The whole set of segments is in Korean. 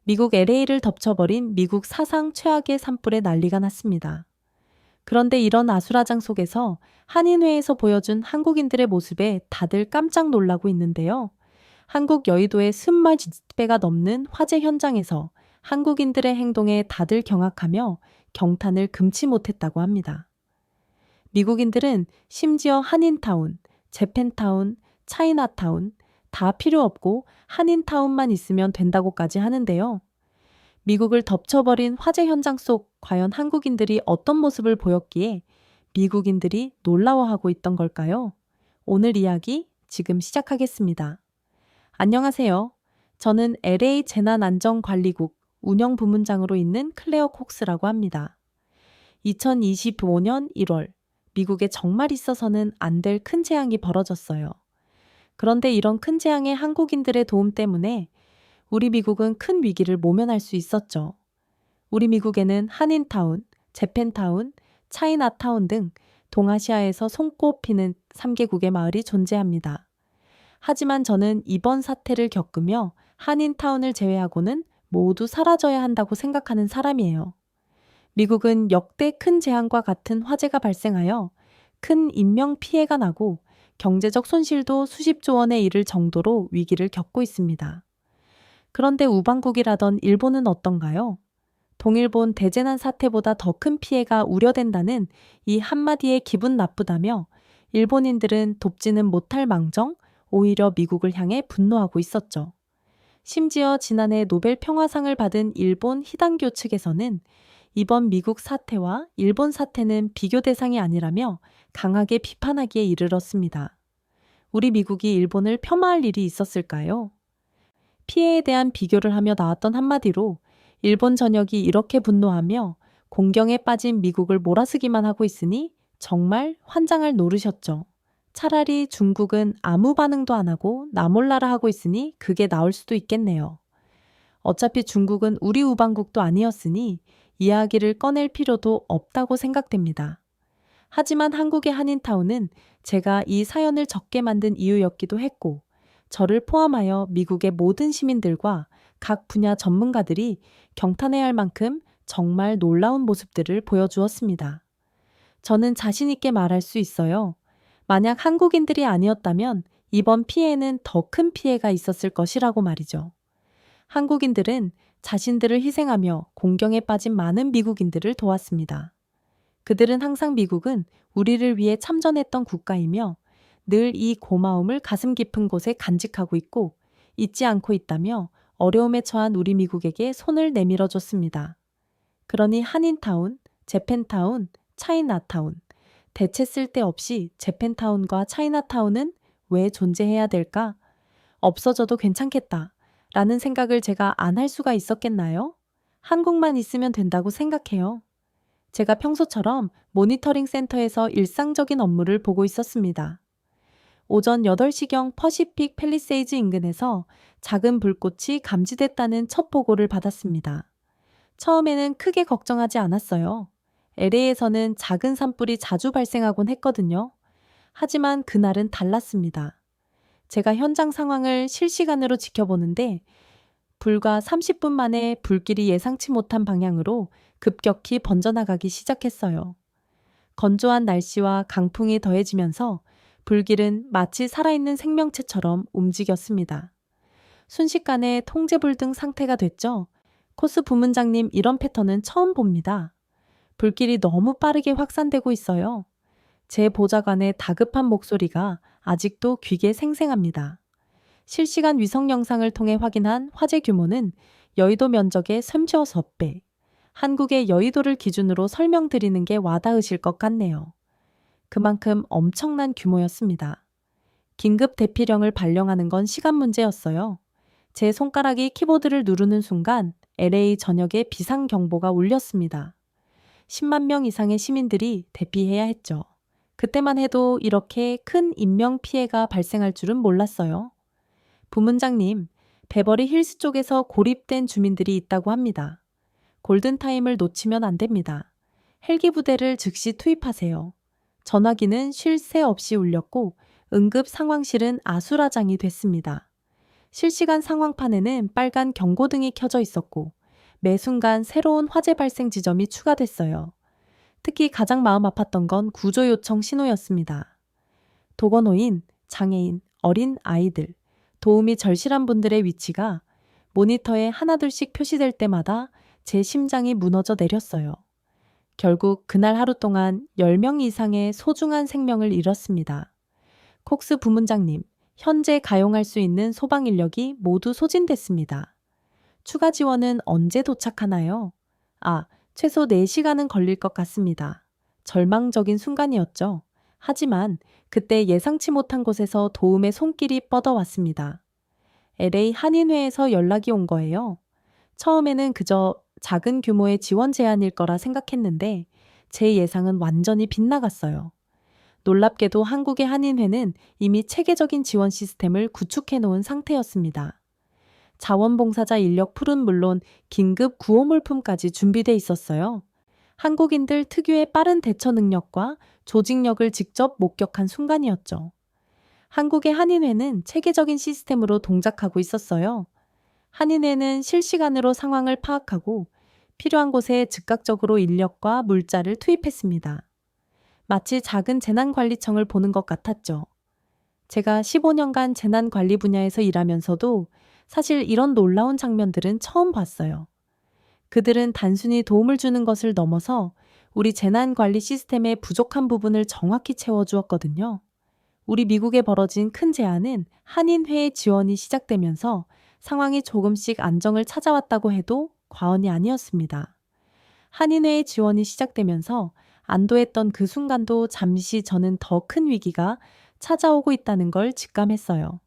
미국 LA를 덮쳐버린 미국 사상 최악의 산불에 난리가 났습니다. 그런데 이런 아수라장 속에서 한인회에서 보여준 한국인들의 모습에 다들 깜짝 놀라고 있는데요. 한국 여의도의 20배가 넘는 화재 현장에서 한국인들의 행동에 다들 경악하며 경탄을 금치 못했다고 합니다. 미국인들은 심지어 한인타운, 재팬타운, 차이나타운 다 필요 없고 한인타운만 있으면 된다고까지 하는데요. 미국을 덮쳐버린 화재 현장 속 과연 한국인들이 어떤 모습을 보였기에 미국인들이 놀라워하고 있던 걸까요? 오늘 이야기 지금 시작하겠습니다. 안녕하세요. 저는 LA 재난안전관리국 운영부문장으로 있는 클레어 콕스라고 합니다. 2025년 1월, 미국에 정말 있어서는 안 될 큰 재앙이 벌어졌어요. 그런데 이런 큰 재앙에 한국인들의 도움 때문에 우리 미국은 큰 위기를 모면할 수 있었죠. 우리 미국에는 한인타운, 재팬타운, 차이나타운 등 동아시아에서 손꼽히는 3개국의 마을이 존재합니다. 하지만 저는 이번 사태를 겪으며 한인타운을 제외하고는 모두 사라져야 한다고 생각하는 사람이에요. 미국은 역대 큰 재앙과 같은 화재가 발생하여 큰 인명 피해가 나고 경제적 손실도 수십조 원에 이를 정도로 위기를 겪고 있습니다. 그런데 우방국이라던 일본은 어떤가요? 동일본 대재난 사태보다 더 큰 피해가 우려된다는 이 한마디에 기분 나쁘다며 일본인들은 돕지는 못할 망정, 오히려 미국을 향해 분노하고 있었죠. 심지어 지난해 노벨 평화상을 받은 일본 히당교 측에서는 이번 미국 사태와 일본 사태는 비교 대상이 아니라며 강하게 비판하기에 이르렀습니다. 우리 미국이 일본을 폄하할 일이 있었을까요? 피해에 대한 비교를 하며 나왔던 한마디로 일본 전역이 이렇게 분노하며 공경에 빠진 미국을 몰아쓰기만 하고 있으니 정말 환장할 노릇이었죠. 차라리 중국은 아무 반응도 안 하고 나 몰라라 하고 있으니 그게 나을 수도 있겠네요. 어차피 중국은 우리 우방국도 아니었으니 이야기를 꺼낼 필요도 없다고 생각됩니다. 하지만 한국의 한인타운은 제가 이 사연을 적게 만든 이유였기도 했고 저를 포함하여 미국의 모든 시민들과 각 분야 전문가들이 경탄해야 할 만큼 정말 놀라운 모습들을 보여주었습니다. 저는 자신 있게 말할 수 있어요. 만약 한국인들이 아니었다면 이번 피해는 더 큰 피해가 있었을 것이라고 말이죠. 한국인들은 자신들을 희생하며 공경에 빠진 많은 미국인들을 도왔습니다. 그들은 항상 미국은 우리를 위해 참전했던 국가이며 늘 이 고마움을 가슴 깊은 곳에 간직하고 있고 잊지 않고 있다며 어려움에 처한 우리 미국에게 손을 내밀어 줬습니다. 그러니 한인타운, 재팬타운, 차이나타운, 대체 쓸데없이 재팬타운과 차이나타운은 왜 존재해야 될까? 없어져도 괜찮겠다 라는 생각을 제가 안 할 수가 있었겠나요? 한국만 있으면 된다고 생각해요. 제가 평소처럼 모니터링 센터에서 일상적인 업무를 보고 있었습니다. 오전 8시경 퍼시픽 팰리세이즈 인근에서 작은 불꽃이 감지됐다는 첫 보고를 받았습니다. 처음에는 크게 걱정하지 않았어요. LA에서는 작은 산불이 자주 발생하곤 했거든요. 하지만 그날은 달랐습니다. 제가 현장 상황을 실시간으로 지켜보는데 불과 30분 만에 불길이 예상치 못한 방향으로 급격히 번져나가기 시작했어요. 건조한 날씨와 강풍이 더해지면서 불길은 마치 살아있는 생명체처럼 움직였습니다. 순식간에 통제불능 상태가 됐죠. 코스 부문장님, 이런 패턴은 처음 봅니다. 불길이 너무 빠르게 확산되고 있어요. 제 보좌관의 다급한 목소리가 아직도 귀에 생생합니다. 실시간 위성 영상을 통해 확인한 화재 규모는 여의도 면적의 36배. 한국의 여의도를 기준으로 설명드리는 게 와닿으실 것 같네요. 그만큼 엄청난 규모였습니다. 긴급 대피령을 발령하는 건 시간 문제였어요. 제 손가락이 키보드를 누르는 순간 LA 전역에 비상경보가 울렸습니다. 10만 명 이상의 시민들이 대피해야 했죠. 그때만 해도 이렇게 큰 인명피해가 발생할 줄은 몰랐어요. 부문장님, 베버리 힐스 쪽에서 고립된 주민들이 있다고 합니다. 골든타임을 놓치면 안 됩니다. 헬기 부대를 즉시 투입하세요. 전화기는 쉴 새 없이 울렸고 응급 상황실은 아수라장이 됐습니다. 실시간 상황판에는 빨간 경고등이 켜져 있었고 매 순간 새로운 화재 발생 지점이 추가됐어요. 특히 가장 마음 아팠던 건 구조 요청 신호였습니다. 독거노인, 장애인, 어린 아이들, 도움이 절실한 분들의 위치가 모니터에 하나둘씩 표시될 때마다 제 심장이 무너져 내렸어요. 결국 그날 하루 동안 10명 이상의 소중한 생명을 잃었습니다. 콕스 부문장님, 현재 가용할 수 있는 소방 인력이 모두 소진됐습니다. 추가 지원은 언제 도착하나요? 최소 4시간은 걸릴 것 같습니다. 절망적인 순간이었죠. 하지만 그때 예상치 못한 곳에서 도움의 손길이 뻗어왔습니다. LA 한인회에서 연락이 온 거예요. 처음에는 그저 작은 규모의 지원 제안일 거라 생각했는데 제 예상은 완전히 빗나갔어요. 놀랍게도 한국의 한인회는 이미 체계적인 지원 시스템을 구축해 놓은 상태였습니다. 자원봉사자 인력 풀은 물론 긴급 구호 물품까지 준비돼 있었어요. 한국인들 특유의 빠른 대처 능력과 조직력을 직접 목격한 순간이었죠. 한국의 한인회는 체계적인 시스템으로 동작하고 있었어요. 한인회는 실시간으로 상황을 파악하고 필요한 곳에 즉각적으로 인력과 물자를 투입했습니다. 마치 작은 재난관리청을 보는 것 같았죠. 제가 15년간 재난관리 분야에서 일하면서도 사실 이런 놀라운 장면들은 처음 봤어요. 그들은 단순히 도움을 주는 것을 넘어서 우리 재난관리 시스템의 부족한 부분을 정확히 채워주었거든요. 우리 미국에 벌어진 큰 재난은 한인회의 지원이 시작되면서 상황이 조금씩 안정을 찾아왔다고 해도 과언이 아니었습니다. 한인회의 지원이 시작되면서 안도했던 그 순간도 잠시 저는 더 큰 위기가 찾아오고 있다는 걸 직감했어요.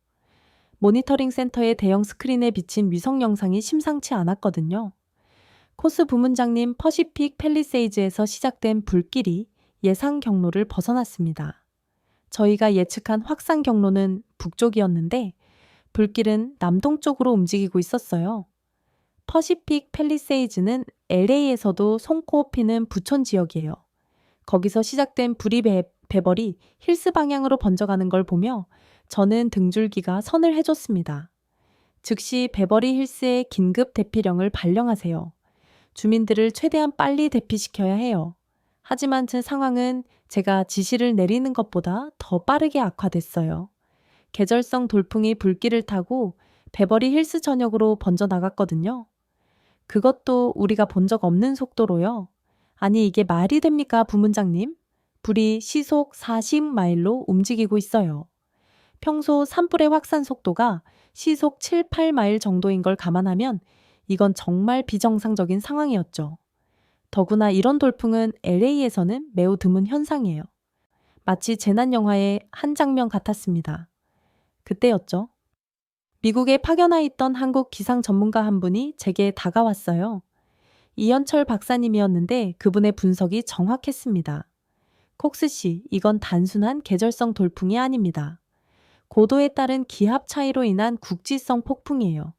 모니터링 센터의 대형 스크린에 비친 위성 영상이 심상치 않았거든요. 코스 부문장님 퍼시픽 팰리세이즈에서 시작된 불길이 예상 경로를 벗어났습니다. 저희가 예측한 확산 경로는 북쪽이었는데 불길은 남동쪽으로 움직이고 있었어요. 퍼시픽 팰리세이즈는 LA에서도 손꼽히는 부촌 지역이에요. 거기서 시작된 불이 베버리 힐스 방향으로 번져가는 걸 보며 저는 등줄기가 선을 해줬습니다. 즉시 베버리 힐스의 긴급 대피령을 발령하세요. 주민들을 최대한 빨리 대피시켜야 해요. 하지만 제 상황은 제가 지시를 내리는 것보다 더 빠르게 악화됐어요. 계절성 돌풍이 불길을 타고 베버리 힐스 전역으로 번져나갔거든요. 그것도 우리가 본 적 없는 속도로요. 아니 이게 말이 됩니까, 부문장님? 불이 시속 40마일로 움직이고 있어요. 평소 산불의 확산 속도가 시속 7, 8마일 정도인 걸 감안하면 이건 정말 비정상적인 상황이었죠. 더구나 이런 돌풍은 LA에서는 매우 드문 현상이에요. 마치 재난 영화의 한 장면 같았습니다. 그때였죠. 미국에 파견와 있던 한국 기상 전문가 한 분이 제게 다가왔어요. 이현철 박사님이었는데 그분의 분석이 정확했습니다. 콕스 씨, 이건 단순한 계절성 돌풍이 아닙니다. 고도에 따른 기압 차이로 인한 국지성 폭풍이에요.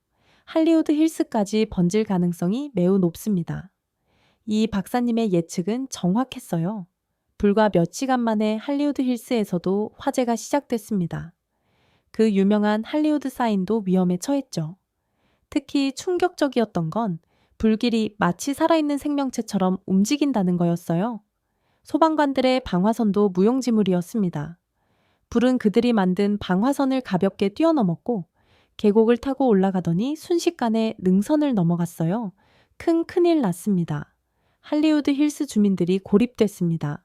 할리우드 힐스까지 번질 가능성이 매우 높습니다. 이 박사님의 예측은 정확했어요. 불과 몇 시간 만에 할리우드 힐스에서도 화재가 시작됐습니다. 그 유명한 할리우드 사인도 위험에 처했죠. 특히 충격적이었던 건 불길이 마치 살아있는 생명체처럼 움직인다는 거였어요. 소방관들의 방화선도 무용지물이었습니다. 불은 그들이 만든 방화선을 가볍게 뛰어넘었고 계곡을 타고 올라가더니 순식간에 능선을 넘어갔어요. 큰일 났습니다. 할리우드 힐스 주민들이 고립됐습니다.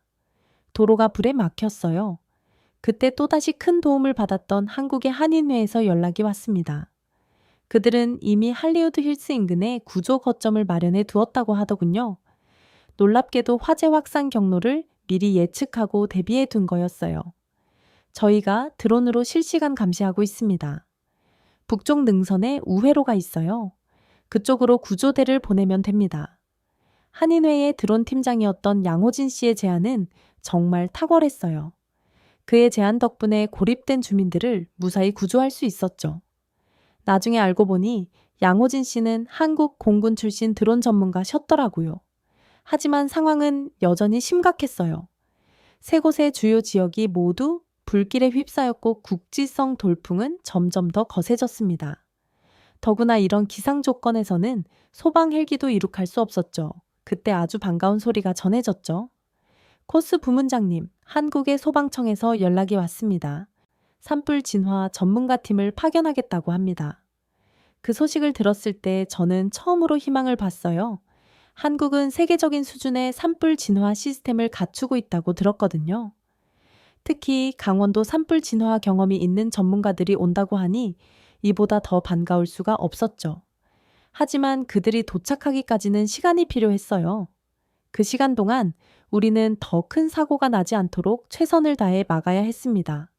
도로가 불에 막혔어요. 그때 또다시 큰 도움을 받았던 한국의 한인회에서 연락이 왔습니다. 그들은 이미 할리우드 힐스 인근에 구조 거점을 마련해 두었다고 하더군요. 놀랍게도 화재 확산 경로를 미리 예측하고 대비해 둔 거였어요. 저희가 드론으로 실시간 감시하고 있습니다. 북쪽 능선에 우회로가 있어요. 그쪽으로 구조대를 보내면 됩니다. 한인회의 드론 팀장이었던 양호진 씨의 제안은 정말 탁월했어요. 그의 제안 덕분에 고립된 주민들을 무사히 구조할 수 있었죠. 나중에 알고 보니 양호진 씨는 한국 공군 출신 드론 전문가셨더라고요. 하지만 상황은 여전히 심각했어요. 세 곳의 주요 지역이 모두 불길에 휩싸였고 국지성 돌풍은 점점 더 거세졌습니다. 더구나 이런 기상 조건에서는 소방 헬기도 이룩할 수 없었죠. 그때 아주 반가운 소리가 전해졌죠. 코스 부문장님, 한국의 소방청에서 연락이 왔습니다. 산불 진화 전문가 팀을 파견하겠다고 합니다. 그 소식을 들었을 때 저는 처음으로 희망을 봤어요. 한국은 세계적인 수준의 산불 진화 시스템을 갖추고 있다고 들었거든요. 특히 강원도 산불 진화 경험이 있는 전문가들이 온다고 하니 이보다 더 반가울 수가 없었죠. 하지만 그들이 도착하기까지는 시간이 필요했어요. 그 시간 동안 우리는 더 큰 사고가 나지 않도록 최선을 다해 막아야 했습니다.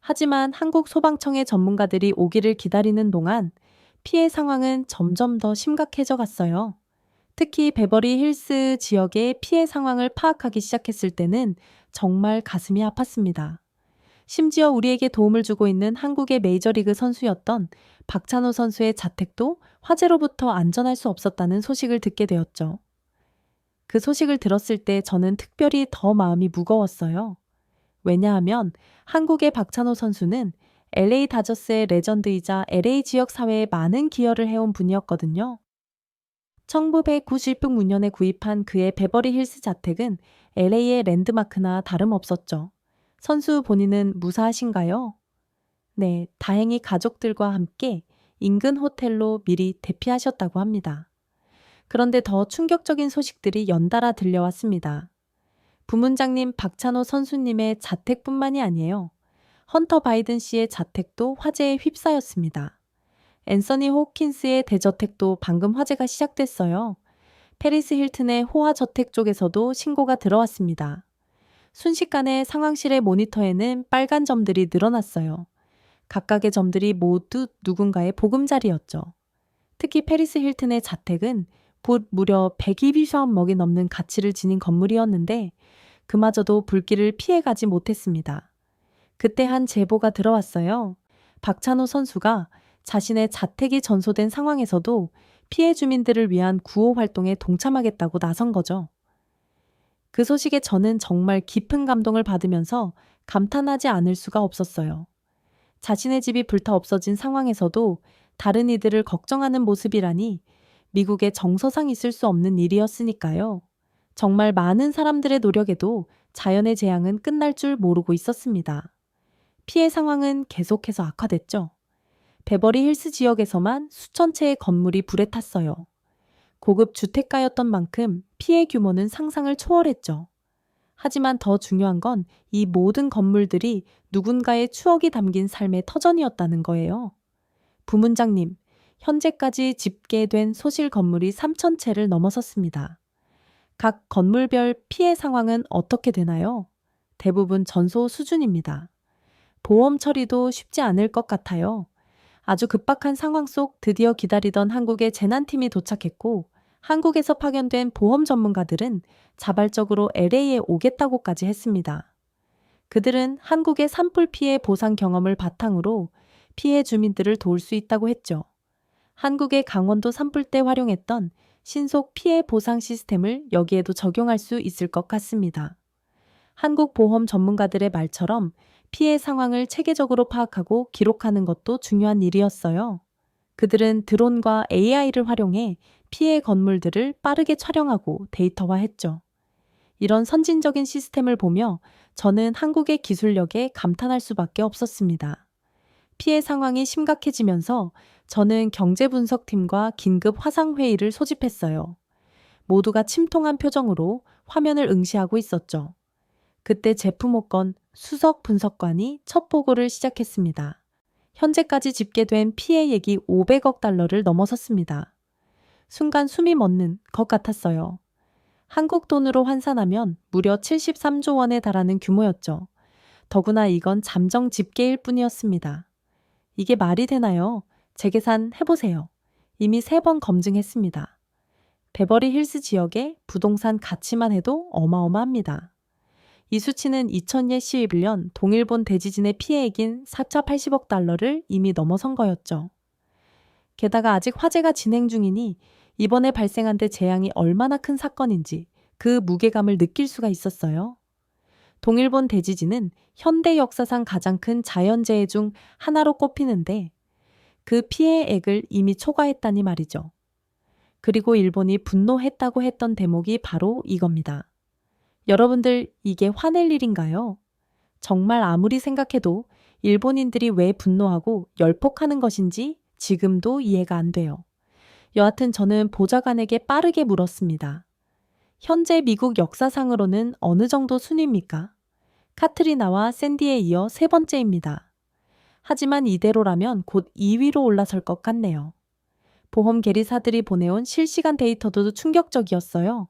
하지만 한국 소방청의 전문가들이 오기를 기다리는 동안 피해 상황은 점점 더 심각해져 갔어요. 특히 베버리 힐스 지역의 피해 상황을 파악하기 시작했을 때는 정말 가슴이 아팠습니다. 심지어 우리에게 도움을 주고 있는 한국의 메이저리그 선수였던 박찬호 선수의 자택도 화재로부터 안전할 수 없었다는 소식을 듣게 되었죠. 그 소식을 들었을 때 저는 특별히 더 마음이 무거웠어요. 왜냐하면 한국의 박찬호 선수는 LA 다저스의 레전드이자 LA 지역 사회에 많은 기여를 해온 분이었거든요. 1996년에 구입한 그의 베버리 힐스 자택은 LA의 랜드마크나 다름없었죠. 선수 본인은 무사하신가요? 네, 다행히 가족들과 함께 인근 호텔로 미리 대피하셨다고 합니다. 그런데 더 충격적인 소식들이 연달아 들려왔습니다. 부문장님 박찬호 선수님의 자택뿐만이 아니에요. 헌터 바이든 씨의 자택도 화재에 휩싸였습니다. 앤서니 호킨스의 대저택도 방금 화재가 시작됐어요. 페리스 힐튼의 호화저택 쪽에서도 신고가 들어왔습니다. 순식간에 상황실의 모니터에는 빨간 점들이 늘어났어요. 각각의 점들이 모두 누군가의 보금자리였죠. 특히 페리스 힐튼의 자택은 무려 120억이 넘는 가치를 지닌 건물이었는데 그마저도 불길을 피해가지 못했습니다. 그때 한 제보가 들어왔어요. 박찬호 선수가 자신의 자택이 전소된 상황에서도 피해 주민들을 위한 구호 활동에 동참하겠다고 나선 거죠. 그 소식에 저는 정말 깊은 감동을 받으면서 감탄하지 않을 수가 없었어요. 자신의 집이 불타 없어진 상황에서도 다른 이들을 걱정하는 모습이라니 미국에 정서상 있을 수 없는 일이었으니까요. 정말 많은 사람들의 노력에도 자연의 재앙은 끝날 줄 모르고 있었습니다. 피해 상황은 계속해서 악화됐죠. 베버리 힐스 지역에서만 수천 채의 건물이 불에 탔어요. 고급 주택가였던 만큼 피해 규모는 상상을 초월했죠. 하지만 더 중요한 건 이 모든 건물들이 누군가의 추억이 담긴 삶의 터전이었다는 거예요. 부문장님, 현재까지 집계된 소실 건물이 3,000채를 넘어섰습니다. 각 건물별 피해 상황은 어떻게 되나요? 대부분 전소 수준입니다. 보험 처리도 쉽지 않을 것 같아요. 아주 급박한 상황 속 드디어 기다리던 한국의 재난팀이 도착했고 한국에서 파견된 보험 전문가들은 자발적으로 LA에 오겠다고까지 했습니다. 그들은 한국의 산불 피해 보상 경험을 바탕으로 피해 주민들을 도울 수 있다고 했죠. 한국의 강원도 산불 때 활용했던 신속 피해 보상 시스템을 여기에도 적용할 수 있을 것 같습니다. 한국 보험 전문가들의 말처럼 피해 상황을 체계적으로 파악하고 기록하는 것도 중요한 일이었어요. 그들은 드론과 AI를 활용해 피해 건물들을 빠르게 촬영하고 데이터화했죠. 이런 선진적인 시스템을 보며 저는 한국의 기술력에 감탄할 수밖에 없었습니다. 피해 상황이 심각해지면서 저는 경제분석팀과 긴급 화상회의를 소집했어요. 모두가 침통한 표정으로 화면을 응시하고 있었죠. 그때 제품호건 수석 분석관이 첫 보고를 시작했습니다. 현재까지 집계된 피해액이 500억 달러를 넘어섰습니다. 순간 숨이 멎는 것 같았어요. 한국 돈으로 환산하면 무려 73조 원에 달하는 규모였죠. 더구나 이건 잠정 집계일 뿐이었습니다. 이게 말이 되나요? 재계산 해보세요. 이미 3번 검증했습니다. 베버리 힐스 지역의 부동산 가치만 해도 어마어마합니다. 이 수치는 2011년 동일본 대지진의 피해액인 480억 달러를 이미 넘어선 거였죠. 게다가 아직 화재가 진행 중이니 이번에 발생한 데 재앙이 얼마나 큰 사건인지 그 무게감을 느낄 수가 있었어요. 동일본 대지진은 현대 역사상 가장 큰 자연재해 중 하나로 꼽히는데 그 피해액을 이미 초과했다니 말이죠. 그리고 일본이 분노했다고 했던 대목이 바로 이겁니다. 여러분들, 이게 화낼 일인가요? 정말 아무리 생각해도 일본인들이 왜 분노하고 열폭하는 것인지 지금도 이해가 안 돼요. 여하튼 저는 보좌관에게 빠르게 물었습니다. 현재 미국 역사상으로는 어느 정도 순위입니까? 카트리나와 샌디에 이어 세 번째입니다. 하지만 이대로라면 곧 2위로 올라설 것 같네요. 보험 계리사들이 보내온 실시간 데이터도 충격적이었어요.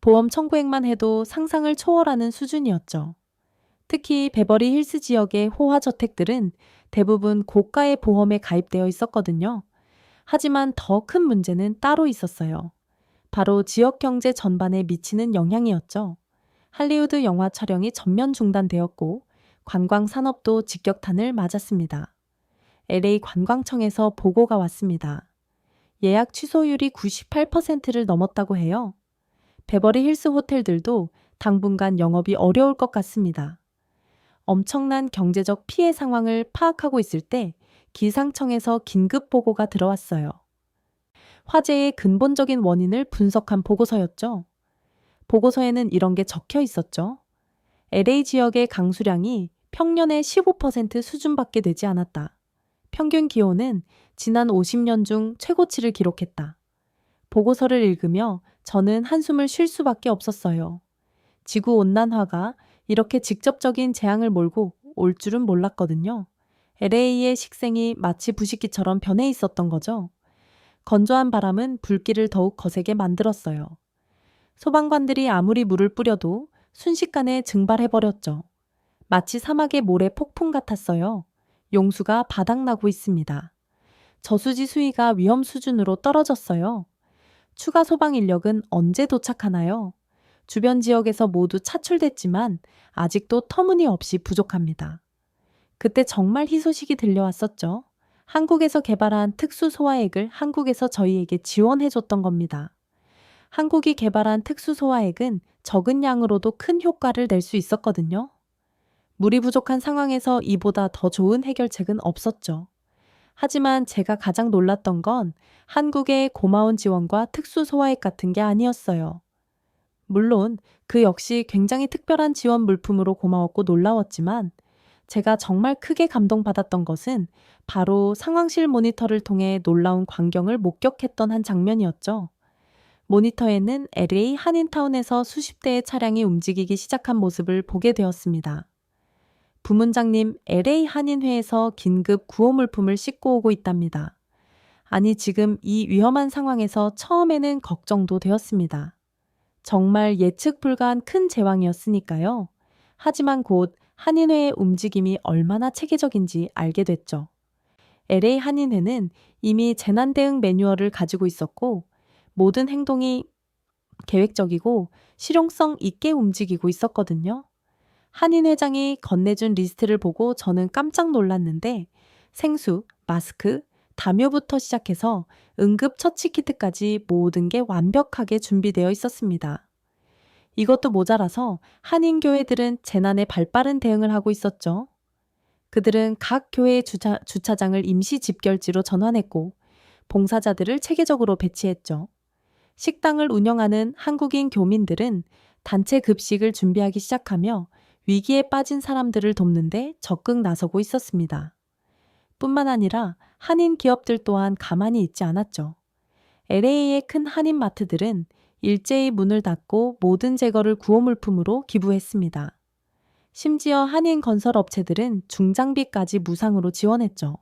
보험 청구액만 해도 상상을 초월하는 수준이었죠. 특히 베버리 힐스 지역의 호화 저택들은 대부분 고가의 보험에 가입되어 있었거든요. 하지만 더 큰 문제는 따로 있었어요. 바로 지역 경제 전반에 미치는 영향이었죠. 할리우드 영화 촬영이 전면 중단되었고 관광 산업도 직격탄을 맞았습니다. LA 관광청에서 보고가 왔습니다. 예약 취소율이 98%를 넘었다고 해요. 베버리 힐스 호텔들도 당분간 영업이 어려울 것 같습니다. 엄청난 경제적 피해 상황을 파악하고 있을 때 기상청에서 긴급 보고가 들어왔어요. 화재의 근본적인 원인을 분석한 보고서였죠. 보고서에는 이런 게 적혀 있었죠. LA 지역의 강수량이 평년의 15% 수준밖에 되지 않았다. 평균 기온은 지난 50년 중 최고치를 기록했다. 보고서를 읽으며 저는 한숨을 쉴 수밖에 없었어요. 지구온난화가 이렇게 직접적인 재앙을 몰고 올 줄은 몰랐거든요. LA의 식생이 마치 부식기처럼 변해 있었던 거죠. 건조한 바람은 불길을 더욱 거세게 만들었어요. 소방관들이 아무리 물을 뿌려도 순식간에 증발해버렸죠. 마치 사막의 모래 폭풍 같았어요. 용수가 바닥나고 있습니다. 저수지 수위가 위험 수준으로 떨어졌어요. 추가 소방 인력은 언제 도착하나요? 주변 지역에서 모두 차출됐지만 아직도 터무니없이 부족합니다. 그때 정말 희소식이 들려왔었죠. 한국에서 개발한 특수 소화액을 한국에서 저희에게 지원해줬던 겁니다. 한국이 개발한 특수 소화액은 적은 양으로도 큰 효과를 낼 수 있었거든요. 물이 부족한 상황에서 이보다 더 좋은 해결책은 없었죠. 하지만 제가 가장 놀랐던 건 한국의 고마운 지원과 특수 소화액 같은 게 아니었어요. 물론 그 역시 굉장히 특별한 지원 물품으로 고마웠고 놀라웠지만 제가 정말 크게 감동받았던 것은 바로 상황실 모니터를 통해 놀라운 광경을 목격했던 한 장면이었죠. 모니터에는 LA 한인타운에서 수십 대의 차량이 움직이기 시작한 모습을 보게 되었습니다. 부문장님, LA 한인회에서 긴급 구호 물품을 싣고 오고 있답니다. 아니, 지금 이 위험한 상황에서 처음에는 걱정도 되었습니다. 정말 예측 불가한 큰 제왕이었으니까요. 하지만 곧 한인회의 움직임이 얼마나 체계적인지 알게 됐죠. LA 한인회는 이미 재난 대응 매뉴얼을 가지고 있었고 모든 행동이 계획적이고 실용성 있게 움직이고 있었거든요. 한인 회장이 건네준 리스트를 보고 저는 깜짝 놀랐는데 생수, 마스크, 담요부터 시작해서 응급 처치 키트까지 모든 게 완벽하게 준비되어 있었습니다. 이것도 모자라서 한인 교회들은 재난에 발빠른 대응을 하고 있었죠. 그들은 각 교회의 주차장을 임시 집결지로 전환했고 봉사자들을 체계적으로 배치했죠. 식당을 운영하는 한국인 교민들은 단체 급식을 준비하기 시작하며 위기에 빠진 사람들을 돕는데 적극 나서고 있었습니다. 뿐만 아니라 한인 기업들 또한 가만히 있지 않았죠. LA의 큰 한인 마트들은 일제히 문을 닫고 모든 제거를 구호물품으로 기부했습니다. 심지어 한인 건설업체들은 중장비까지 무상으로 지원했죠.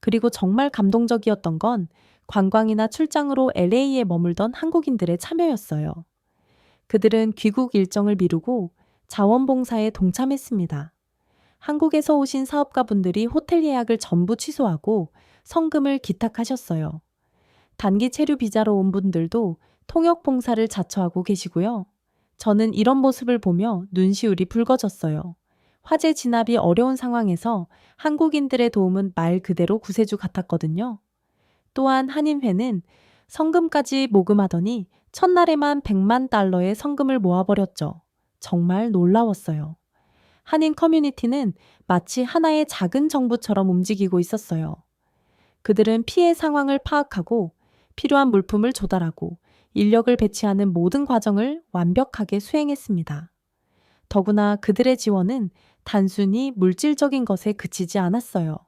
그리고 정말 감동적이었던 건 관광이나 출장으로 LA에 머물던 한국인들의 참여였어요. 그들은 귀국 일정을 미루고 자원봉사에 동참했습니다. 한국에서 오신 사업가분들이 호텔 예약을 전부 취소하고 성금을 기탁하셨어요. 단기 체류 비자로 온 분들도 통역 봉사를 자처하고 계시고요. 저는 이런 모습을 보며 눈시울이 붉어졌어요. 화재 진압이 어려운 상황에서 한국인들의 도움은 말 그대로 구세주 같았거든요. 또한 한인회는 성금까지 모금하더니 첫날에만 100만 달러의 성금을 모아버렸죠. 정말 놀라웠어요. 한인 커뮤니티는 마치 하나의 작은 정부처럼 움직이고 있었어요. 그들은 피해 상황을 파악하고 필요한 물품을 조달하고 인력을 배치하는 모든 과정을 완벽하게 수행했습니다. 더구나 그들의 지원은 단순히 물질적인 것에 그치지 않았어요.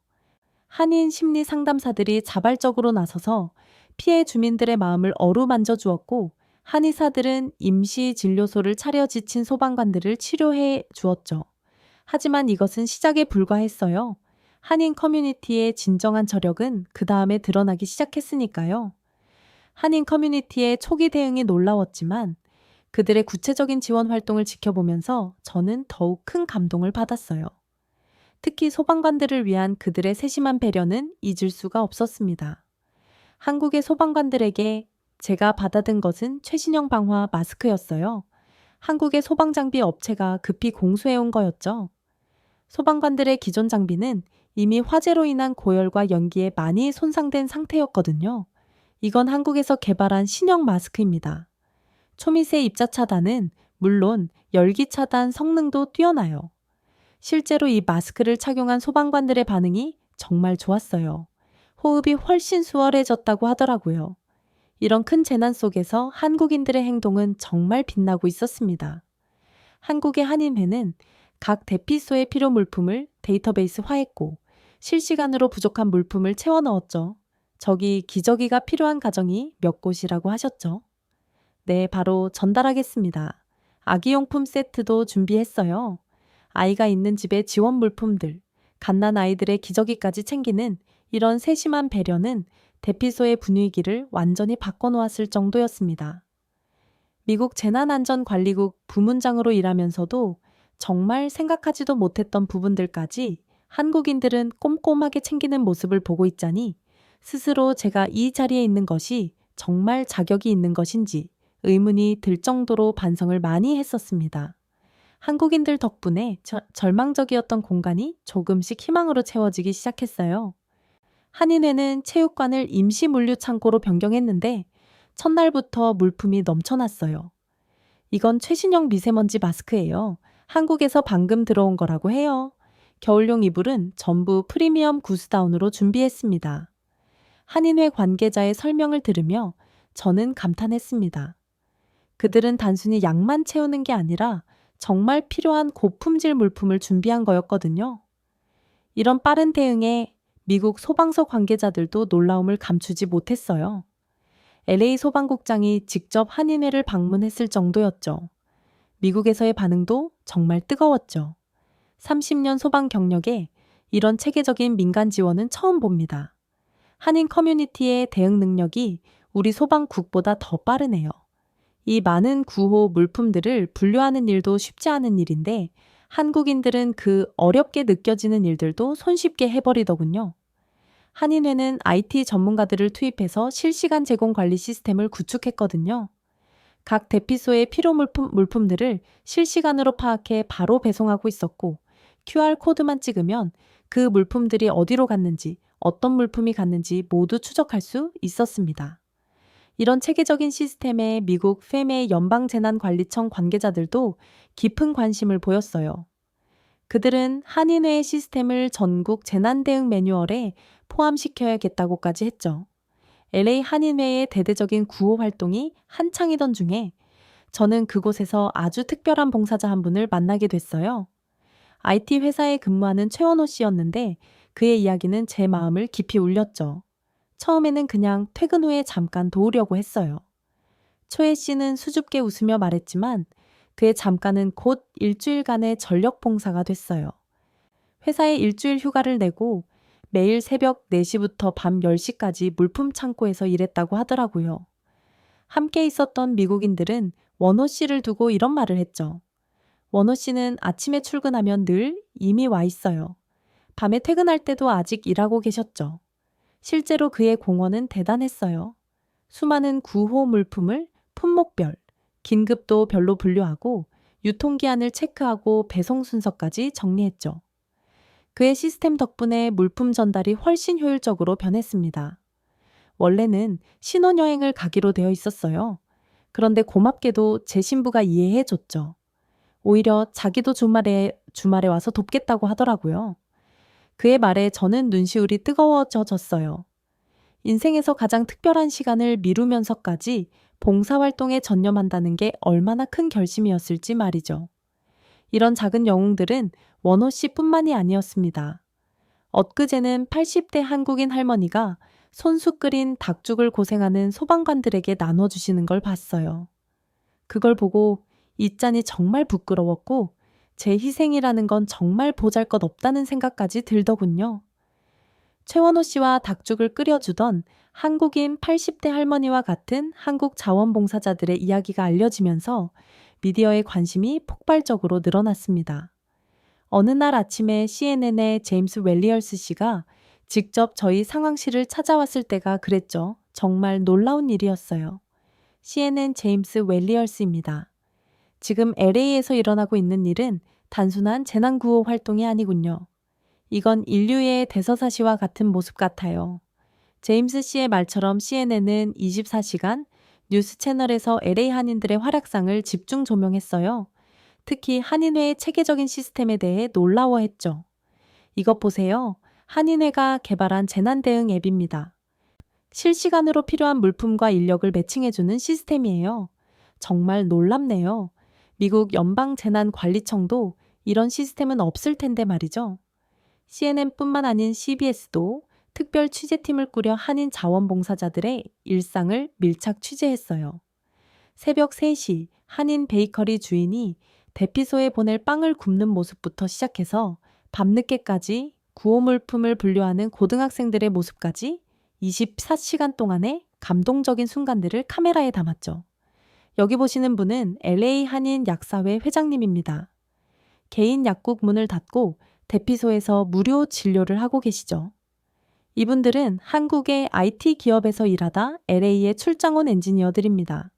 한인 심리 상담사들이 자발적으로 나서서 피해 주민들의 마음을 어루만져 주었고, 한의사들은 임시 진료소를 차려 지친 소방관들을 치료해 주었죠. 하지만 이것은 시작에 불과했어요. 한인 커뮤니티의 진정한 저력은 그 다음에 드러나기 시작했으니까요. 한인 커뮤니티의 초기 대응이 놀라웠지만 그들의 구체적인 지원 활동을 지켜보면서 저는 더욱 큰 감동을 받았어요. 특히 소방관들을 위한 그들의 세심한 배려는 잊을 수가 없었습니다. 한국의 소방관들에게 제가 받아든 것은 최신형 방화 마스크였어요. 한국의 소방장비 업체가 급히 공수해온 거였죠. 소방관들의 기존 장비는 이미 화재로 인한 고열과 연기에 많이 손상된 상태였거든요. 이건 한국에서 개발한 신형 마스크입니다. 초미세 입자 차단은 물론 열기 차단 성능도 뛰어나요. 실제로 이 마스크를 착용한 소방관들의 반응이 정말 좋았어요. 호흡이 훨씬 수월해졌다고 하더라고요. 이런 큰 재난 속에서 한국인들의 행동은 정말 빛나고 있었습니다. 한국의 한인회는 각 대피소의 필요 물품을 데이터베이스화했고 실시간으로 부족한 물품을 채워 넣었죠. 저기 기저귀가 필요한 가정이 몇 곳이라고 하셨죠? 네, 바로 전달하겠습니다. 아기용품 세트도 준비했어요. 아이가 있는 집의 지원 물품들, 갓난 아이들의 기저귀까지 챙기는 이런 세심한 배려는 대피소의 분위기를 완전히 바꿔놓았을 정도였습니다. 미국 재난안전관리국 부문장으로 일하면서도 정말 생각하지도 못했던 부분들까지 한국인들은 꼼꼼하게 챙기는 모습을 보고 있자니 스스로 제가 이 자리에 있는 것이 정말 자격이 있는 것인지 의문이 들 정도로 반성을 많이 했었습니다. 한국인들 덕분에 절망적이었던 공간이 조금씩 희망으로 채워지기 시작했어요. 한인회는 체육관을 임시 물류 창고로 변경했는데 첫날부터 물품이 넘쳐났어요. 이건 최신형 미세먼지 마스크예요. 한국에서 방금 들어온 거라고 해요. 겨울용 이불은 전부 프리미엄 구스다운으로 준비했습니다. 한인회 관계자의 설명을 들으며 저는 감탄했습니다. 그들은 단순히 양만 채우는 게 아니라 정말 필요한 고품질 물품을 준비한 거였거든요. 이런 빠른 대응에 미국 소방서 관계자들도 놀라움을 감추지 못했어요. LA 소방국장이 직접 한인회를 방문했을 정도였죠. 미국에서의 반응도 정말 뜨거웠죠. 30년 소방 경력에 이런 체계적인 민간 지원은 처음 봅니다. 한인 커뮤니티의 대응 능력이 우리 소방국보다 더 빠르네요. 이 많은 구호 물품들을 분류하는 일도 쉽지 않은 일인데 한국인들은 그 어렵게 느껴지는 일들도 손쉽게 해버리더군요. 한인회는 IT 전문가들을 투입해서 실시간 제공 관리 시스템을 구축했거든요. 각 대피소의 필요 물품들을 실시간으로 파악해 바로 배송하고 있었고 QR코드만 찍으면 그 물품들이 어디로 갔는지 어떤 물품이 갔는지 모두 추적할 수 있었습니다. 이런 체계적인 시스템에 미국 페메 연방재난관리청 관계자들도 깊은 관심을 보였어요. 그들은 한인회의 시스템을 전국 재난대응 매뉴얼에 포함시켜야겠다고까지 했죠. LA 한인회의 대대적인 구호 활동이 한창이던 중에 저는 그곳에서 아주 특별한 봉사자 한 분을 만나게 됐어요. IT 회사에 근무하는 최원호 씨였는데 그의 이야기는 제 마음을 깊이 울렸죠. 처음에는 그냥 퇴근 후에 잠깐 도우려고 했어요. 초혜 씨는 수줍게 웃으며 말했지만 그의 잠깐은 곧 일주일간의 전력 봉사가 됐어요. 회사에 일주일 휴가를 내고 매일 새벽 4시부터 밤 10시까지 물품 창고에서 일했다고 하더라고요. 함께 있었던 미국인들은 원호 씨를 두고 이런 말을 했죠. 원호 씨는 아침에 출근하면 늘 이미 와 있어요. 밤에 퇴근할 때도 아직 일하고 계셨죠. 실제로 그의 공헌은 대단했어요. 수많은 구호 물품을 품목별, 긴급도별로 분류하고 유통기한을 체크하고 배송 순서까지 정리했죠. 그의 시스템 덕분에 물품 전달이 훨씬 효율적으로 변했습니다. 원래는 신혼여행을 가기로 되어 있었어요. 그런데 고맙게도 제 신부가 이해해줬죠. 오히려 자기도 주말에 와서 돕겠다고 하더라고요. 그의 말에 저는 눈시울이 뜨거워졌어요. 인생에서 가장 특별한 시간을 미루면서까지 봉사활동에 전념한다는 게 얼마나 큰 결심이었을지 말이죠. 이런 작은 영웅들은 원호 씨뿐만이 아니었습니다. 엊그제는 80대 한국인 할머니가 손수 끓인 닭죽을 고생하는 소방관들에게 나눠주시는 걸 봤어요. 그걸 보고 이 짠이 정말 부끄러웠고 제 희생이라는 건 정말 보잘것없다는 생각까지 들더군요. 최원호 씨와 닭죽을 끓여주던 한국인 80대 할머니와 같은 한국 자원봉사자들의 이야기가 알려지면서 미디어의 관심이 폭발적으로 늘어났습니다. 어느 날 아침에 CNN의 제임스 웰리얼스 씨가 직접 저희 상황실을 찾아왔을 때가 그랬죠. 정말 놀라운 일이었어요. CNN 제임스 웰리얼스입니다. 지금 LA에서 일어나고 있는 일은 단순한 재난구호 활동이 아니군요. 이건 인류의 대서사시와 같은 모습 같아요. 제임스 씨의 말처럼 CNN은 24시간 뉴스 채널에서 LA 한인들의 활약상을 집중 조명했어요. 특히 한인회의 체계적인 시스템에 대해 놀라워했죠. 이것 보세요. 한인회가 개발한 재난 대응 앱입니다. 실시간으로 필요한 물품과 인력을 매칭해주는 시스템이에요. 정말 놀랍네요. 미국 연방재난관리청도 이런 시스템은 없을 텐데 말이죠. CNN뿐만 아닌 CBS도 특별 취재팀을 꾸려 한인 자원봉사자들의 일상을 밀착 취재했어요. 새벽 3시 한인 베이커리 주인이 대피소에 보낼 빵을 굽는 모습부터 시작해서 밤늦게까지 구호물품을 분류하는 고등학생들의 모습까지 24시간 동안의 감동적인 순간들을 카메라에 담았죠. 여기 보시는 분은 LA 한인 약사회 회장님입니다. 개인 약국 문을 닫고 대피소에서 무료 진료를 하고 계시죠. 이분들은 한국의 IT 기업에서 일하다 LA에 출장 온 엔지니어들입니다.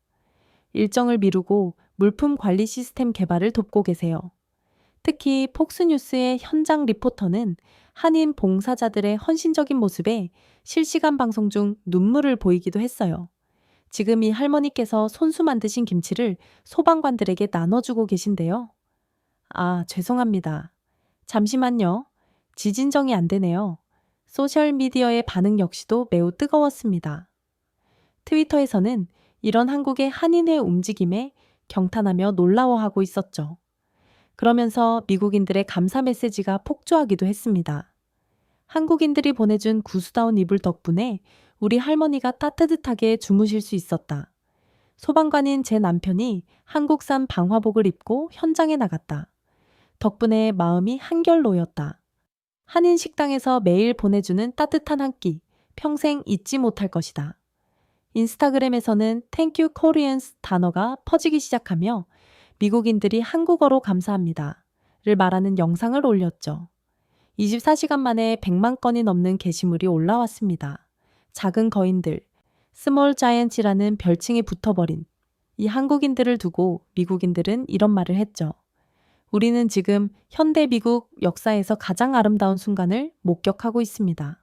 일정을 미루고 물품 관리 시스템 개발을 돕고 계세요. 특히 폭스뉴스의 현장 리포터는 한인 봉사자들의 헌신적인 모습에 실시간 방송 중 눈물을 보이기도 했어요. 지금 이 할머니께서 손수 만드신 김치를 소방관들에게 나눠주고 계신데요. 아, 죄송합니다. 잠시만요. 지진정이 안 되네요. 소셜미디어의 반응 역시도 매우 뜨거웠습니다. 트위터에서는 이런 한국의 한인회 움직임에 경탄하며 놀라워하고 있었죠. 그러면서 미국인들의 감사 메시지가 폭주하기도 했습니다. 한국인들이 보내준 구수다운 이불 덕분에 우리 할머니가 따뜻하게 주무실 수 있었다. 소방관인 제 남편이 한국산 방화복을 입고 현장에 나갔다. 덕분에 마음이 한결 놓였다. 한인 식당에서 매일 보내주는 따뜻한 한 끼, 평생 잊지 못할 것이다. 인스타그램에서는 Thank you Koreans 단어가 퍼지기 시작하며 미국인들이 한국어로 감사합니다 를 말하는 영상을 올렸죠. 24시간 만에 100만 건이 넘는 게시물이 올라왔습니다. 작은 거인들, 스몰 자이언츠라는 별칭이 붙어버린 이 한국인들을 두고 미국인들은 이런 말을 했죠. 우리는 지금 현대 미국 역사에서 가장 아름다운 순간을 목격하고 있습니다.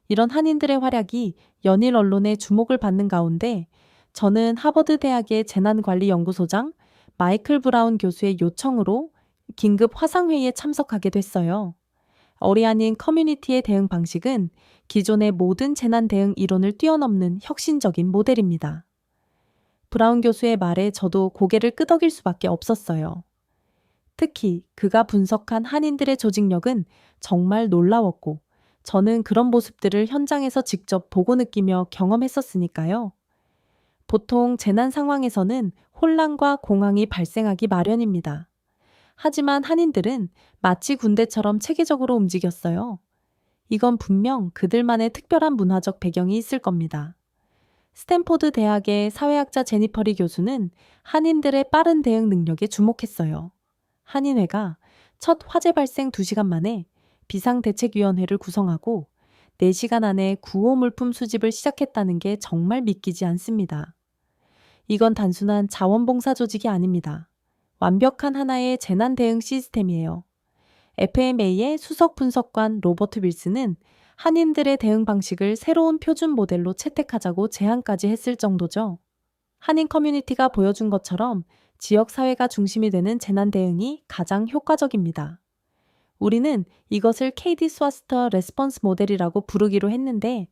이런 한인들의 활약이 연일 언론의 주목을 받는 가운데 저는 하버드 대학의 재난관리연구소장 마이클 브라운 교수의 요청으로 긴급 화상회의에 참석하게 됐어요. 어리한인 커뮤니티의 대응 방식은 기존의 모든 재난 대응 이론을 뛰어넘는 혁신적인 모델입니다. 브라운 교수의 말에 저도 고개를 끄덕일 수밖에 없었어요. 특히 그가 분석한 한인들의 조직력은 정말 놀라웠고 저는 그런 모습들을 현장에서 직접 보고 느끼며 경험했었으니까요. 보통 재난 상황에서는 혼란과 공황이 발생하기 마련입니다. 하지만 한인들은 마치 군대처럼 체계적으로 움직였어요. 이건 분명 그들만의 특별한 문화적 배경이 있을 겁니다. 스탠포드 대학의 사회학자 제니퍼리 교수는 한인들의 빠른 대응 능력에 주목했어요. 한인회가 첫 화재 발생 2시간 만에 비상대책위원회를 구성하고 4시간 안에 구호 물품 수집을 시작했다는 게 정말 믿기지 않습니다. 이건 단순한 자원봉사 조직이 아닙니다. 완벽한 하나의 재난 대응 시스템이에요. FMA의 수석 분석관 로버트 빌스는 한인들의 대응 방식을 새로운 표준 모델로 채택하자고 제안까지 했을 정도죠. 한인 커뮤니티가 보여준 것처럼 지역 사회가 중심이 되는 재난 대응이 가장 효과적입니다. 우리는 이것을 KD 스와스터 레스폰스 모델이라고 부르기로 했는데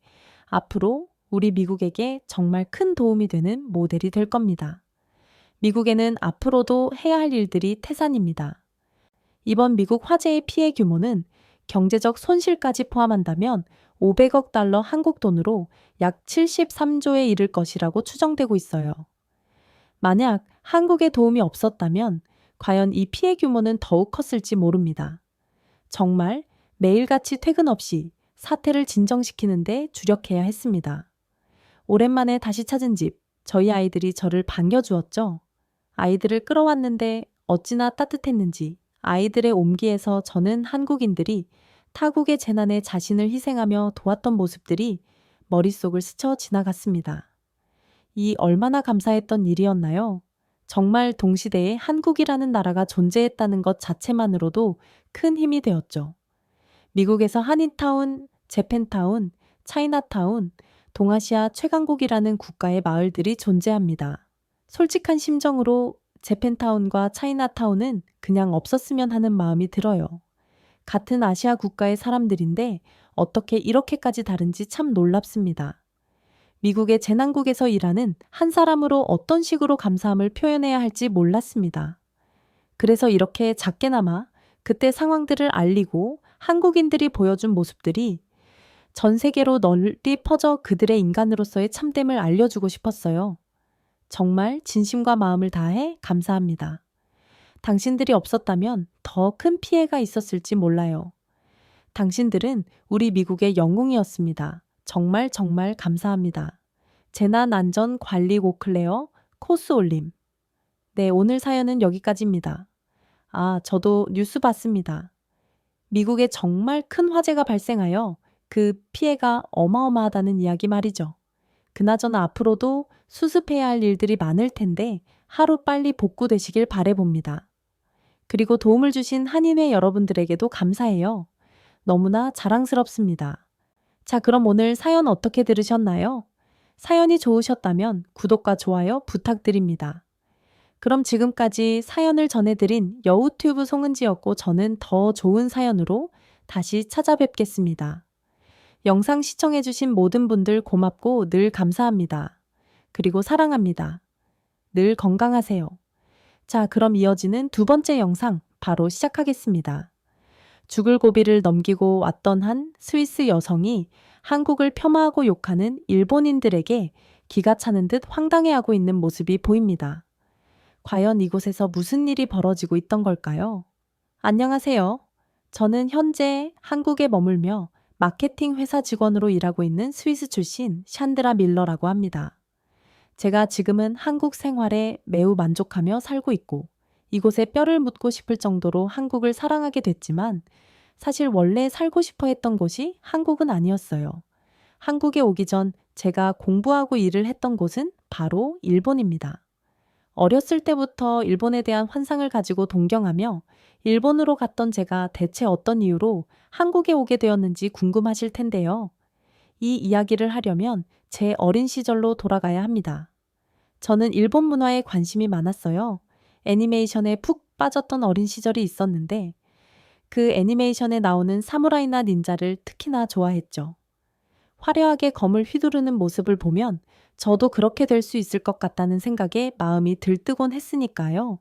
앞으로 우리 미국에게 정말 큰 도움이 되는 모델이 될 겁니다. 미국에는 앞으로도 해야 할 일들이 태산입니다. 이번 미국 화재의 피해 규모는 경제적 손실까지 포함한다면 500억 달러 한국 돈으로 약 73조에 이를 것이라고 추정되고 있어요. 만약 한국의 도움이 없었다면 과연 이 피해 규모는 더욱 컸을지 모릅니다. 정말 매일같이 퇴근 없이 사태를 진정시키는데 주력해야 했습니다. 오랜만에 다시 찾은 집, 저희 아이들이 저를 반겨주었죠. 아이들을 끌어왔는데 어찌나 따뜻했는지 아이들의 옴기에서 저는 한국인들이 타국의 재난에 자신을 희생하며 도왔던 모습들이 머릿속을 스쳐 지나갔습니다. 이 얼마나 감사했던 일이었나요? 정말 동시대에 한국이라는 나라가 존재했다는 것 자체만으로도 큰 힘이 되었죠. 미국에서 한인타운, 재팬타운, 차이나타운, 동아시아 최강국이라는 국가의 마을들이 존재합니다. 솔직한 심정으로 재팬타운과 차이나타운은 그냥 없었으면 하는 마음이 들어요. 같은 아시아 국가의 사람들인데 어떻게 이렇게까지 다른지 참 놀랍습니다. 미국의 재난국에서 일하는 한 사람으로 어떤 식으로 감사함을 표현해야 할지 몰랐습니다. 그래서 이렇게 작게나마 그때 상황들을 알리고 한국인들이 보여준 모습들이 전 세계로 널리 퍼져 그들의 인간으로서의 참됨을 알려주고 싶었어요. 정말 진심과 마음을 다해 감사합니다. 당신들이 없었다면 더 큰 피해가 있었을지 몰라요. 당신들은 우리 미국의 영웅이었습니다. 정말 정말 감사합니다. 재난안전관리고클레어 코스올림. 네, 오늘 사연은 여기까지입니다. 저도 뉴스 봤습니다. 미국에 정말 큰 화재가 발생하여 그 피해가 어마어마하다는 이야기 말이죠. 그나저나 앞으로도 수습해야 할 일들이 많을 텐데 하루빨리 복구되시길 바라봅니다. 그리고 도움을 주신 한인회 여러분들에게도 감사해요. 너무나 자랑스럽습니다. 자, 그럼 오늘 사연 어떻게 들으셨나요? 사연이 좋으셨다면 구독과 좋아요 부탁드립니다. 그럼 지금까지 사연을 전해드린 여우튜브 송은지였고 저는 더 좋은 사연으로 다시 찾아뵙겠습니다. 영상 시청해주신 모든 분들 고맙고 늘 감사합니다. 그리고 사랑합니다. 늘 건강하세요. 자, 그럼 이어지는 두 번째 영상 바로 시작하겠습니다. 죽을 고비를 넘기고 왔던 한 스위스 여성이 한국을 폄하하고 욕하는 일본인들에게 기가 차는 듯 황당해하고 있는 모습이 보입니다. 과연 이곳에서 무슨 일이 벌어지고 있던 걸까요? 안녕하세요. 저는 현재 한국에 머물며 마케팅 회사 직원으로 일하고 있는 스위스 출신 샨드라 밀러라고 합니다. 제가 지금은 한국 생활에 매우 만족하며 살고 있고 이곳에 뼈를 묻고 싶을 정도로 한국을 사랑하게 됐지만 사실 원래 살고 싶어 했던 곳이 한국은 아니었어요. 한국에 오기 전 제가 공부하고 일을 했던 곳은 바로 일본입니다. 어렸을 때부터 일본에 대한 환상을 가지고 동경하며 일본으로 갔던 제가 대체 어떤 이유로 한국에 오게 되었는지 궁금하실 텐데요. 이 이야기를 하려면 제 어린 시절로 돌아가야 합니다. 저는 일본 문화에 관심이 많았어요. 애니메이션에 푹 빠졌던 어린 시절이 있었는데 그 애니메이션에 나오는 사무라이나 닌자를 특히나 좋아했죠. 화려하게 검을 휘두르는 모습을 보면 저도 그렇게 될 수 있을 것 같다는 생각에 마음이 들뜨곤 했으니까요.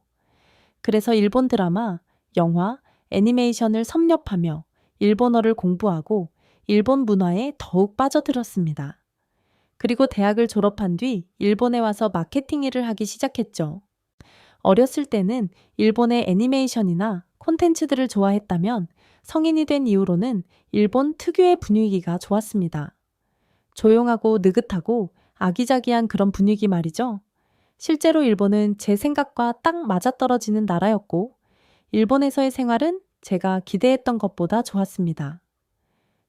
그래서 일본 드라마, 영화, 애니메이션을 섭렵하며 일본어를 공부하고 일본 문화에 더욱 빠져들었습니다. 그리고 대학을 졸업한 뒤 일본에 와서 마케팅 일을 하기 시작했죠. 어렸을 때는 일본의 애니메이션이나 콘텐츠들을 좋아했다면 성인이 된 이후로는 일본 특유의 분위기가 좋았습니다. 조용하고 느긋하고 아기자기한 그런 분위기 말이죠. 실제로 일본은 제 생각과 딱 맞아떨어지는 나라였고 일본에서의 생활은 제가 기대했던 것보다 좋았습니다.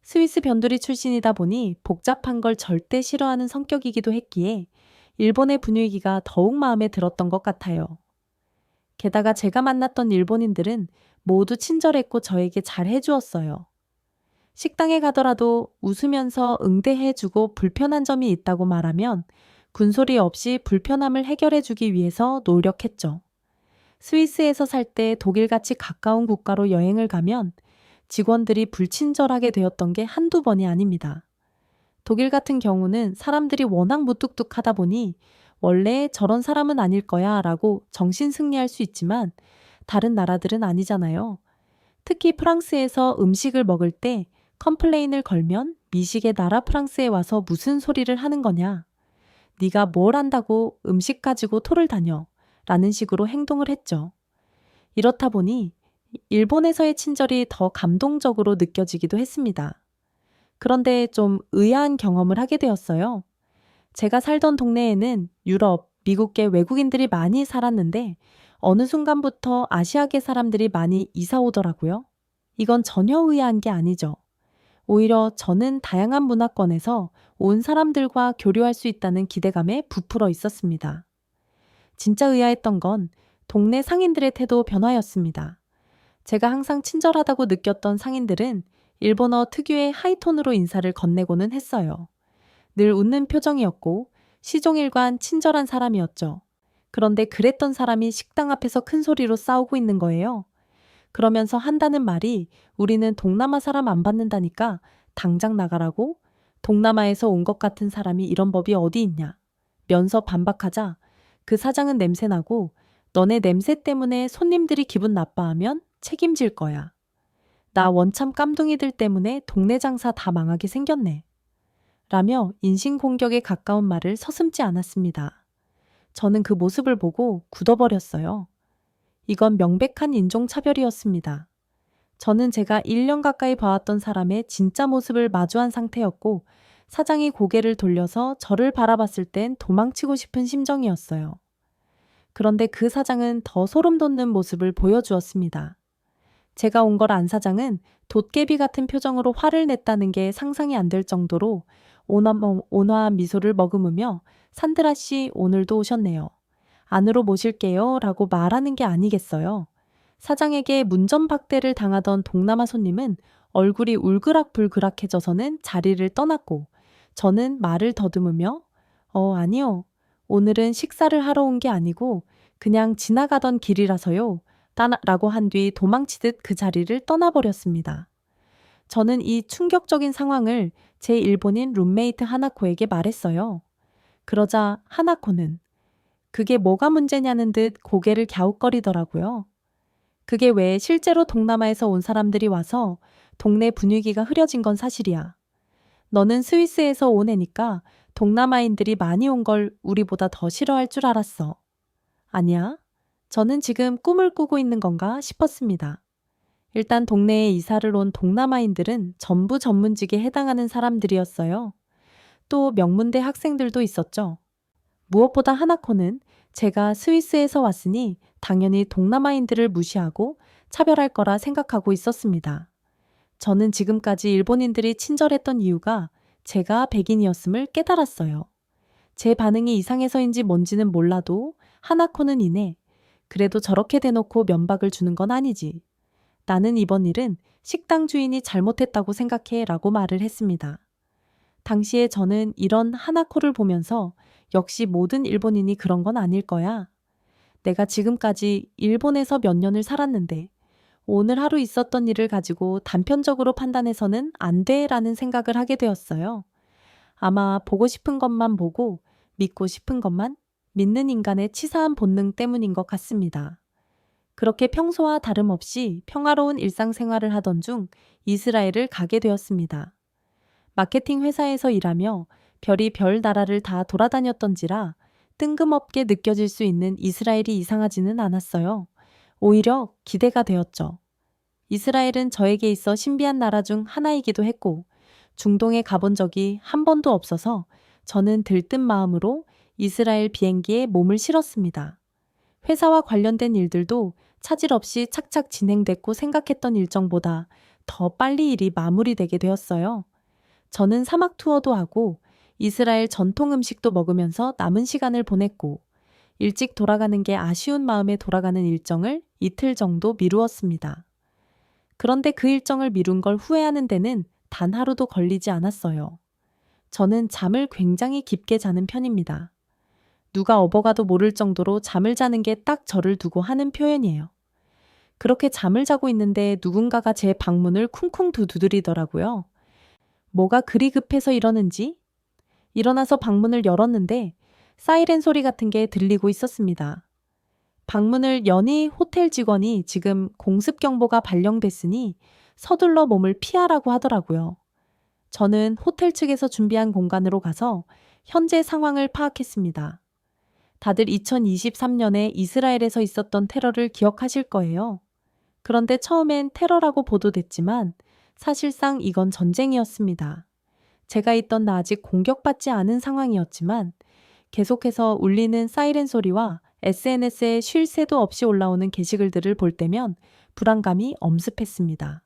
스위스 변두리 출신이다 보니 복잡한 걸 절대 싫어하는 성격이기도 했기에 일본의 분위기가 더욱 마음에 들었던 것 같아요. 게다가 제가 만났던 일본인들은 모두 친절했고 저에게 잘 해주었어요. 식당에 가더라도 웃으면서 응대해주고 불편한 점이 있다고 말하면 군소리 없이 불편함을 해결해주기 위해서 노력했죠. 스위스에서 살 때 독일같이 가까운 국가로 여행을 가면 직원들이 불친절하게 되었던 게 한두 번이 아닙니다. 독일 같은 경우는 사람들이 워낙 무뚝뚝하다 보니 원래 저런 사람은 아닐 거야 라고 정신 승리할 수 있지만 다른 나라들은 아니잖아요. 특히 프랑스에서 음식을 먹을 때 컴플레인을 걸면 미식의 나라 프랑스에 와서 무슨 소리를 하는 거냐. 네가 뭘 안다고 음식 가지고 토를 다녀. 라는 식으로 행동을 했죠. 이렇다 보니 일본에서의 친절이 더 감동적으로 느껴지기도 했습니다. 그런데 좀 의아한 경험을 하게 되었어요. 제가 살던 동네에는 유럽, 미국계 외국인들이 많이 살았는데 어느 순간부터 아시아계 사람들이 많이 이사 오더라고요. 이건 전혀 의아한 게 아니죠. 오히려 저는 다양한 문화권에서 온 사람들과 교류할 수 있다는 기대감에 부풀어 있었습니다. 진짜 의아했던 건 동네 상인들의 태도 변화였습니다. 제가 항상 친절하다고 느꼈던 상인들은 일본어 특유의 하이톤으로 인사를 건네고는 했어요. 늘 웃는 표정이었고 시종일관 친절한 사람이었죠. 그런데 그랬던 사람이 식당 앞에서 큰 소리로 싸우고 있는 거예요. 그러면서 한다는 말이 우리는 동남아 사람 안 받는다니까 당장 나가라고? 동남아에서 온 것 같은 사람이 이런 법이 어디 있냐? 면서 반박하자 그 사장은 냄새나고 너네 냄새 때문에 손님들이 기분 나빠하면 책임질 거야. 나 원참 깜둥이들 때문에 동네 장사 다 망하게 생겼네. 라며 인신공격에 가까운 말을 서슴지 않았습니다. 저는 그 모습을 보고 굳어버렸어요. 이건 명백한 인종차별이었습니다. 저는 제가 1년 가까이 봐왔던 사람의 진짜 모습을 마주한 상태였고 사장이 고개를 돌려서 저를 바라봤을 땐 도망치고 싶은 심정이었어요. 그런데 그 사장은 더 소름 돋는 모습을 보여주었습니다. 제가 온 걸 안 사장은 돛개비 같은 표정으로 화를 냈다는 게 상상이 안 될 정도로 온화한 미소를 머금으며 산드라 씨 오늘도 오셨네요. 안으로 모실게요 라고 말하는 게 아니겠어요. 사장에게 문전박대를 당하던 동남아 손님은 얼굴이 울그락불그락해져서는 자리를 떠났고 저는 말을 더듬으며 아니요. 오늘은 식사를 하러 온 게 아니고 그냥 지나가던 길이라서요. 라고 한 뒤 도망치듯 그 자리를 떠나버렸습니다. 저는 이 충격적인 상황을 제 일본인 룸메이트 하나코에게 말했어요. 그러자 하나코는 그게 뭐가 문제냐는 듯 고개를 갸웃거리더라고요. 그게 왜 실제로 동남아에서 온 사람들이 와서 동네 분위기가 흐려진 건 사실이야. 너는 스위스에서 온 애니까 동남아인들이 많이 온 걸 우리보다 더 싫어할 줄 알았어. 아니야. 저는 지금 꿈을 꾸고 있는 건가 싶었습니다. 일단 동네에 이사를 온 동남아인들은 전부 전문직에 해당하는 사람들이었어요. 또 명문대 학생들도 있었죠. 무엇보다 하나코는 제가 스위스에서 왔으니 당연히 동남아인들을 무시하고 차별할 거라 생각하고 있었습니다. 저는 지금까지 일본인들이 친절했던 이유가 제가 백인이었음을 깨달았어요. 제 반응이 이상해서인지 뭔지는 몰라도 하나코는 이내 그래도 저렇게 대놓고 면박을 주는 건 아니지. 나는 이번 일은 식당 주인이 잘못했다고 생각해 라고 말을 했습니다. 당시에 저는 이런 하나코를 보면서 역시 모든 일본인이 그런 건 아닐 거야. 내가 지금까지 일본에서 몇 년을 살았는데 오늘 하루 있었던 일을 가지고 단편적으로 판단해서는 안 돼라는 생각을 하게 되었어요. 아마 보고 싶은 것만 보고 믿고 싶은 것만 믿는 인간의 치사한 본능 때문인 것 같습니다. 그렇게 평소와 다름없이 평화로운 일상생활을 하던 중 이스라엘을 가게 되었습니다. 마케팅 회사에서 일하며 별의별 나라를 다 돌아다녔던지라 뜬금없게 느껴질 수 있는 이스라엘이 이상하지는 않았어요. 오히려 기대가 되었죠. 이스라엘은 저에게 있어 신비한 나라 중 하나이기도 했고 중동에 가본 적이 한 번도 없어서 저는 들뜬 마음으로 이스라엘 비행기에 몸을 실었습니다. 회사와 관련된 일들도 차질 없이 착착 진행됐고 생각했던 일정보다 더 빨리 일이 마무리되게 되었어요. 저는 사막 투어도 하고 이스라엘 전통 음식도 먹으면서 남은 시간을 보냈고 일찍 돌아가는 게 아쉬운 마음에 돌아가는 일정을 이틀 정도 미루었습니다. 그런데 그 일정을 미룬 걸 후회하는 데는 단 하루도 걸리지 않았어요. 저는 잠을 굉장히 깊게 자는 편입니다. 누가 업어가도 모를 정도로 잠을 자는 게 딱 저를 두고 하는 표현이에요. 그렇게 잠을 자고 있는데 누군가가 제 방문을 쿵쿵 두드리더라고요. 뭐가 그리 급해서 이러는지? 일어나서 방문을 열었는데 사이렌 소리 같은 게 들리고 있었습니다. 방문을 여니 호텔 직원이 지금 공습 경보가 발령됐으니 서둘러 몸을 피하라고 하더라고요. 저는 호텔 측에서 준비한 공간으로 가서 현재 상황을 파악했습니다. 다들 2023년에 이스라엘에서 있었던 테러를 기억하실 거예요. 그런데 처음엔 테러라고 보도됐지만 사실상 이건 전쟁이었습니다. 제가 있던 낮이 공격받지 않은 상황이었지만 계속해서 울리는 사이렌 소리와 SNS에 쉴 새도 없이 올라오는 게시글들을 볼 때면 불안감이 엄습했습니다.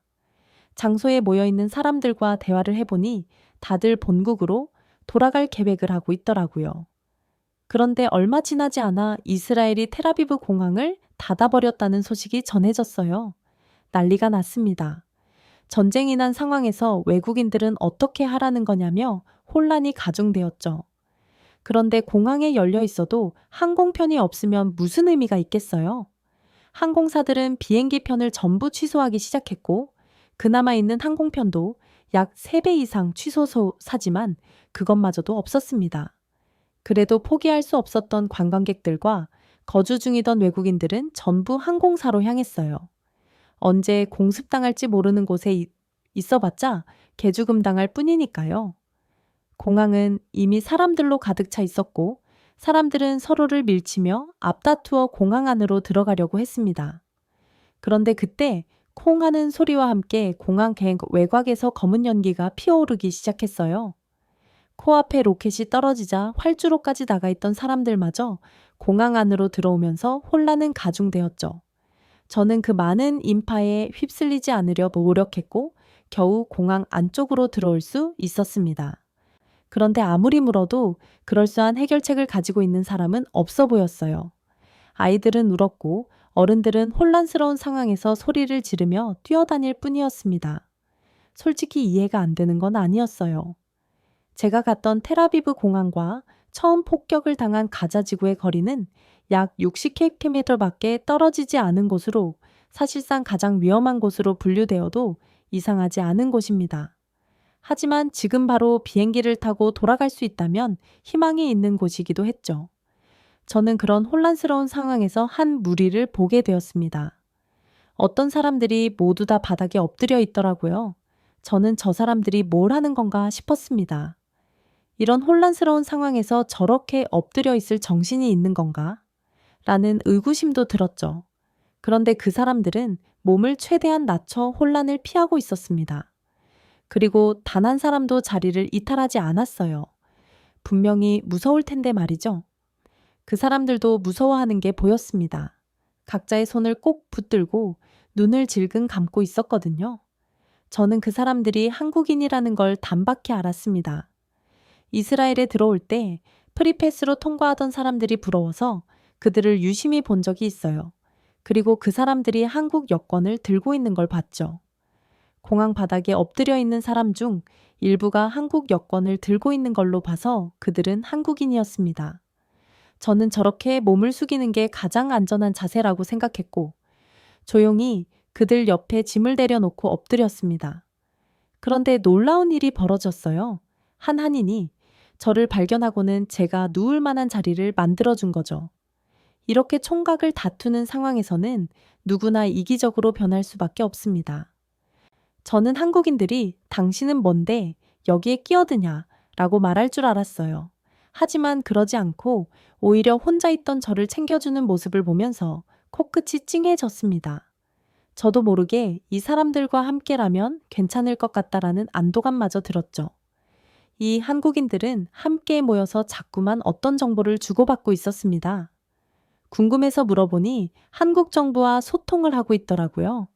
장소에 모여있는 사람들과 대화를 해보니 다들 본국으로 돌아갈 계획을 하고 있더라고요. 그런데 얼마 지나지 않아 이스라엘이 텔아비브 공항을 닫아버렸다는 소식이 전해졌어요. 난리가 났습니다. 전쟁이 난 상황에서 외국인들은 어떻게 하라는 거냐며 혼란이 가중되었죠. 그런데 공항에 열려 있어도 항공편이 없으면 무슨 의미가 있겠어요? 항공사들은 비행기 편을 전부 취소하기 시작했고 그나마 있는 항공편도 약 3배 이상 취소사지만 그것마저도 없었습니다. 그래도 포기할 수 없었던 관광객들과 거주 중이던 외국인들은 전부 항공사로 향했어요. 언제 공습당할지 모르는 곳에 있어봤자 개죽음 당할 뿐이니까요. 공항은 이미 사람들로 가득 차 있었고 사람들은 서로를 밀치며 앞다투어 공항 안으로 들어가려고 했습니다. 그런데 그때 콩 하는 소리와 함께 공항 외곽에서 검은 연기가 피어오르기 시작했어요. 코앞에 로켓이 떨어지자 활주로까지 나가 있던 사람들마저 공항 안으로 들어오면서 혼란은 가중되었죠. 저는 그 많은 인파에 휩쓸리지 않으려 노력했고 겨우 공항 안쪽으로 들어올 수 있었습니다. 그런데 아무리 물어도 그럴싸한 해결책을 가지고 있는 사람은 없어 보였어요. 아이들은 울었고 어른들은 혼란스러운 상황에서 소리를 지르며 뛰어다닐 뿐이었습니다. 솔직히 이해가 안 되는 건 아니었어요. 제가 갔던 텔아비브 공항과 처음 폭격을 당한 가자 지구의 거리는 약 60km밖에 떨어지지 않은 곳으로 사실상 가장 위험한 곳으로 분류되어도 이상하지 않은 곳입니다. 하지만 지금 바로 비행기를 타고 돌아갈 수 있다면 희망이 있는 곳이기도 했죠. 저는 그런 혼란스러운 상황에서 한 무리를 보게 되었습니다. 어떤 사람들이 모두 다 바닥에 엎드려 있더라고요. 저는 저 사람들이 뭘 하는 건가 싶었습니다. 이런 혼란스러운 상황에서 저렇게 엎드려 있을 정신이 있는 건가? 라는 의구심도 들었죠. 그런데 그 사람들은 몸을 최대한 낮춰 혼란을 피하고 있었습니다. 그리고 단 한 사람도 자리를 이탈하지 않았어요. 분명히 무서울 텐데 말이죠. 그 사람들도 무서워하는 게 보였습니다. 각자의 손을 꼭 붙들고 눈을 질끈 감고 있었거든요. 저는 그 사람들이 한국인이라는 걸 단박에 알았습니다. 이스라엘에 들어올 때 프리패스로 통과하던 사람들이 부러워서 그들을 유심히 본 적이 있어요. 그리고 그 사람들이 한국 여권을 들고 있는 걸 봤죠. 공항 바닥에 엎드려 있는 사람 중 일부가 한국 여권을 들고 있는 걸로 봐서 그들은 한국인이었습니다. 저는 저렇게 몸을 숙이는 게 가장 안전한 자세라고 생각했고 조용히 그들 옆에 짐을 내려놓고 엎드렸습니다. 그런데 놀라운 일이 벌어졌어요. 한 한인이 저를 발견하고는 제가 누울 만한 자리를 만들어준 거죠. 이렇게 총각을 다투는 상황에서는 누구나 이기적으로 변할 수밖에 없습니다. 저는 한국인들이 당신은 뭔데 여기에 끼어드냐 라고 말할 줄 알았어요. 하지만 그러지 않고 오히려 혼자 있던 저를 챙겨주는 모습을 보면서 코끝이 찡해졌습니다. 저도 모르게 이 사람들과 함께라면 괜찮을 것 같다라는 안도감마저 들었죠. 이 한국인들은 함께 모여서 자꾸만 어떤 정보를 주고받고 있었습니다. 궁금해서 물어보니 한국 정부와 소통을 하고 있더라고요.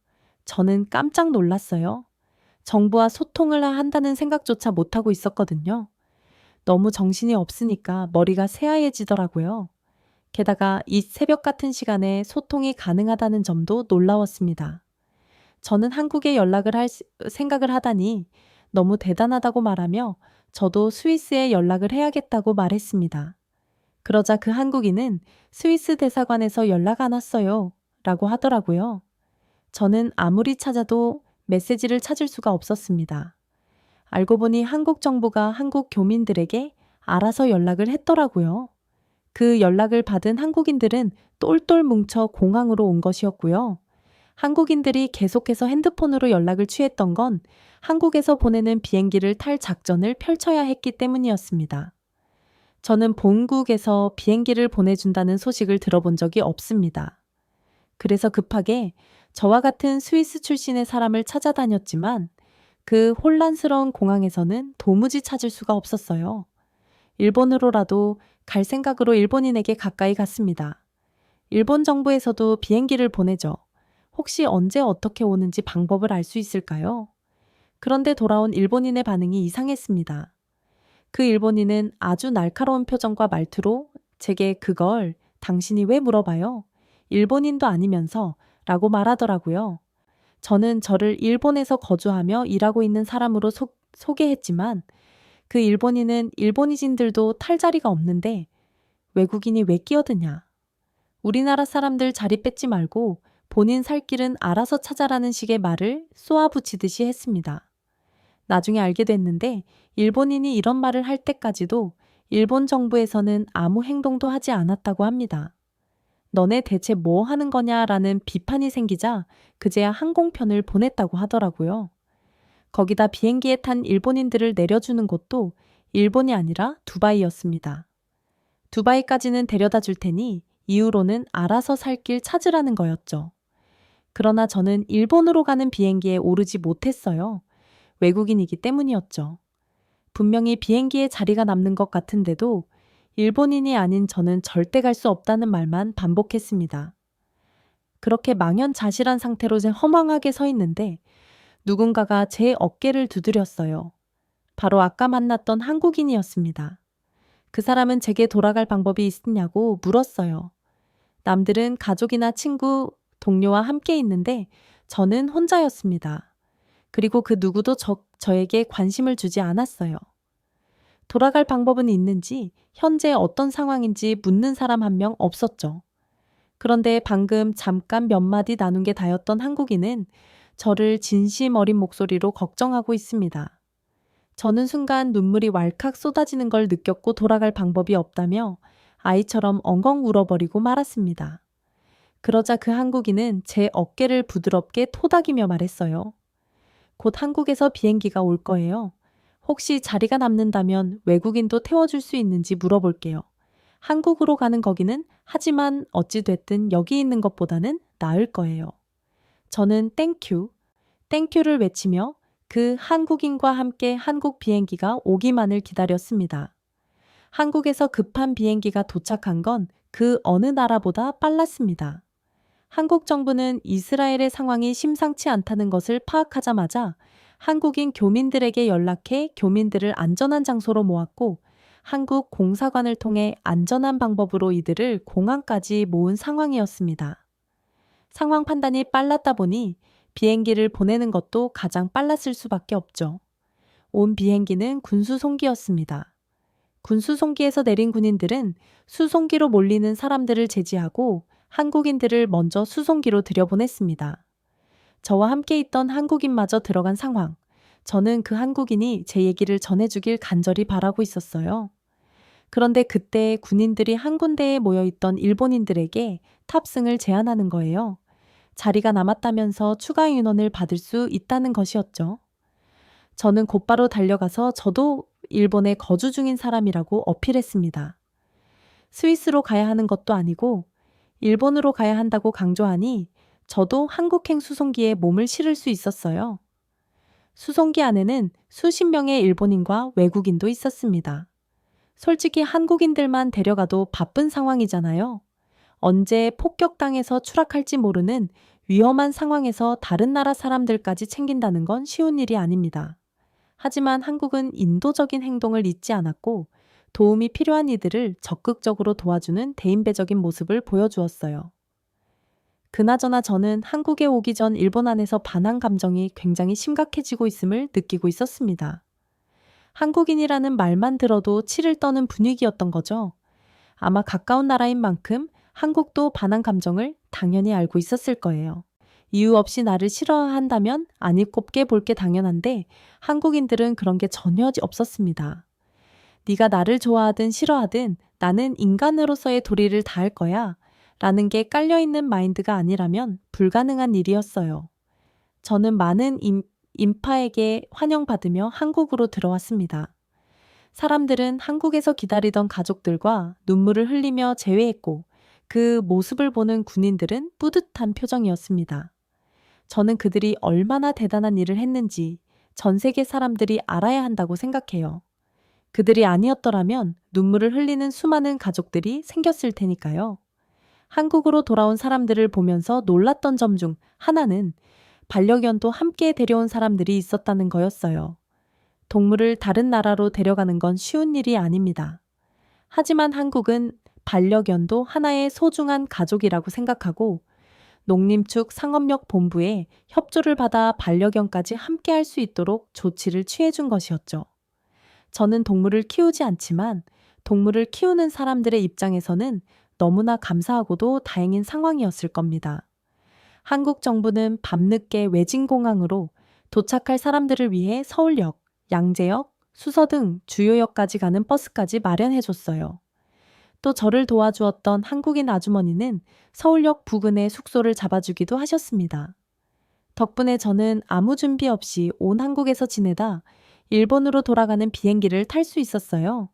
저는 깜짝 놀랐어요. 정부와 소통을 한다는 생각조차 못하고 있었거든요. 너무 정신이 없으니까 머리가 새하얘지더라고요. 게다가 이 새벽 같은 시간에 소통이 가능하다는 점도 놀라웠습니다. 저는 한국에 연락을 할 생각을 하다니 너무 대단하다고 말하며 저도 스위스에 연락을 해야겠다고 말했습니다. 그러자 그 한국인은 스위스 대사관에서 연락 안 왔어요 라고 하더라고요. 저는 아무리 찾아도 메시지를 찾을 수가 없었습니다. 알고 보니 한국 정부가 한국 교민들에게 알아서 연락을 했더라고요. 그 연락을 받은 한국인들은 똘똘 뭉쳐 공항으로 온 것이었고요. 한국인들이 계속해서 핸드폰으로 연락을 취했던 건 한국에서 보내는 비행기를 탈 작전을 펼쳐야 했기 때문이었습니다. 저는 본국에서 비행기를 보내준다는 소식을 들어본 적이 없습니다. 그래서 급하게 저와 같은 스위스 출신의 사람을 찾아다녔지만 그 혼란스러운 공항에서는 도무지 찾을 수가 없었어요. 일본으로라도 갈 생각으로 일본인에게 가까이 갔습니다. 일본 정부에서도 비행기를 보내죠. 혹시 언제 어떻게 오는지 방법을 알 수 있을까요? 그런데 돌아온 일본인의 반응이 이상했습니다. 그 일본인은 아주 날카로운 표정과 말투로 제게 그걸 당신이 왜 물어봐요? 일본인도 아니면서 라고 말하더라고요. 저는 저를 일본에서 거주하며 일하고 있는 사람으로 소개했지만 그 일본인은 일본인들도 탈 자리가 없는데 외국인이 왜 끼어드냐? 우리나라 사람들 자리 뺏지 말고 본인 살 길은 알아서 찾아라는 식의 말을 쏘아붙이듯이 했습니다. 나중에 알게 됐는데 일본인이 이런 말을 할 때까지도 일본 정부에서는 아무 행동도 하지 않았다고 합니다. 너네 대체 뭐 하는 거냐라는 비판이 생기자 그제야 항공편을 보냈다고 하더라고요. 거기다 비행기에 탄 일본인들을 내려주는 곳도 일본이 아니라 두바이였습니다. 두바이까지는 데려다 줄 테니 이후로는 알아서 살 길 찾으라는 거였죠. 그러나 저는 일본으로 가는 비행기에 오르지 못했어요. 외국인이기 때문이었죠. 분명히 비행기에 자리가 남는 것 같은데도 일본인이 아닌 저는 절대 갈 수 없다는 말만 반복했습니다. 그렇게 망연자실한 상태로 허망하게 서 있는데 누군가가 제 어깨를 두드렸어요. 바로 아까 만났던 한국인이었습니다. 그 사람은 제게 돌아갈 방법이 있느냐고 물었어요. 남들은 가족이나 친구, 동료와 함께 있는데 저는 혼자였습니다. 그리고 그 누구도 저에게 관심을 주지 않았어요. 돌아갈 방법은 있는지, 현재 어떤 상황인지 묻는 사람 한 명 없었죠. 그런데 방금 잠깐 몇 마디 나눈 게 다였던 한국인은 저를 진심 어린 목소리로 걱정하고 있습니다. 저는 순간 눈물이 왈칵 쏟아지는 걸 느꼈고 돌아갈 방법이 없다며 아이처럼 엉엉 울어버리고 말았습니다. 그러자 그 한국인은 제 어깨를 부드럽게 토닥이며 말했어요. 곧 한국에서 비행기가 올 거예요. 혹시 자리가 남는다면 외국인도 태워줄 수 있는지 물어볼게요. 한국으로 가는 거기는 하지만 어찌됐든 여기 있는 것보다는 나을 거예요. 저는 땡큐, 땡큐를 외치며 그 한국인과 함께 한국 비행기가 오기만을 기다렸습니다. 한국에서 급한 비행기가 도착한 건 그 어느 나라보다 빨랐습니다. 한국 정부는 이스라엘의 상황이 심상치 않다는 것을 파악하자마자 한국인 교민들에게 연락해 교민들을 안전한 장소로 모았고 한국 공사관을 통해 안전한 방법으로 이들을 공항까지 모은 상황이었습니다. 상황 판단이 빨랐다 보니 비행기를 보내는 것도 가장 빨랐을 수밖에 없죠. 온 비행기는 군수 송기였습니다. 군수 송기에서 내린 군인들은 수송기로 몰리는 사람들을 제지하고 한국인들을 먼저 수송기로 들여보냈습니다. 저와 함께 있던 한국인마저 들어간 상황. 저는 그 한국인이 제 얘기를 전해주길 간절히 바라고 있었어요. 그런데 그때 군인들이 한 군데에 모여있던 일본인들에게 탑승을 제안하는 거예요. 자리가 남았다면서 추가 인원을 받을 수 있다는 것이었죠. 저는 곧바로 달려가서 저도 일본에 거주 중인 사람이라고 어필했습니다. 스위스로 가야 하는 것도 아니고 일본으로 가야 한다고 강조하니 저도 한국행 수송기에 몸을 실을 수 있었어요. 수송기 안에는 수십 명의 일본인과 외국인도 있었습니다. 솔직히 한국인들만 데려가도 바쁜 상황이잖아요. 언제 폭격당해서 추락할지 모르는 위험한 상황에서 다른 나라 사람들까지 챙긴다는 건 쉬운 일이 아닙니다. 하지만 한국은 인도적인 행동을 잊지 않았고 도움이 필요한 이들을 적극적으로 도와주는 대인배적인 모습을 보여주었어요. 그나저나 저는 한국에 오기 전 일본 안에서 반항 감정이 굉장히 심각해지고 있음을 느끼고 있었습니다. 한국인이라는 말만 들어도 치를 떠는 분위기였던 거죠. 아마 가까운 나라인 만큼 한국도 반항 감정을 당연히 알고 있었을 거예요. 이유 없이 나를 싫어한다면 안 입곱게 볼 게 당연한데 한국인들은 그런 게 전혀 없었습니다. 네가 나를 좋아하든 싫어하든 나는 인간으로서의 도리를 다할 거야 라는 게 깔려있는 마인드가 아니라면 불가능한 일이었어요. 저는 많은 인파에게 환영받으며 한국으로 들어왔습니다. 사람들은 한국에서 기다리던 가족들과 눈물을 흘리며 제외했고 그 모습을 보는 군인들은 뿌듯한 표정이었습니다. 저는 그들이 얼마나 대단한 일을 했는지 전 세계 사람들이 알아야 한다고 생각해요. 그들이 아니었더라면 눈물을 흘리는 수많은 가족들이 생겼을 테니까요. 한국으로 돌아온 사람들을 보면서 놀랐던 점 중 하나는 반려견도 함께 데려온 사람들이 있었다는 거였어요. 동물을 다른 나라로 데려가는 건 쉬운 일이 아닙니다. 하지만 한국은 반려견도 하나의 소중한 가족이라고 생각하고 농림축 상업역 본부에 협조를 받아 반려견까지 함께 할 수 있도록 조치를 취해준 것이었죠. 저는 동물을 키우지 않지만 동물을 키우는 사람들의 입장에서는 너무나 감사하고도 다행인 상황이었을 겁니다. 한국 정부는 밤늦게 외진공항으로 도착할 사람들을 위해 서울역, 양재역, 수서 등 주요역까지 가는 버스까지 마련해줬어요. 또 저를 도와주었던 한국인 아주머니는 서울역 부근에 숙소를 잡아주기도 하셨습니다. 덕분에 저는 아무 준비 없이 온 한국에서 지내다 일본으로 돌아가는 비행기를 탈 수 있었어요.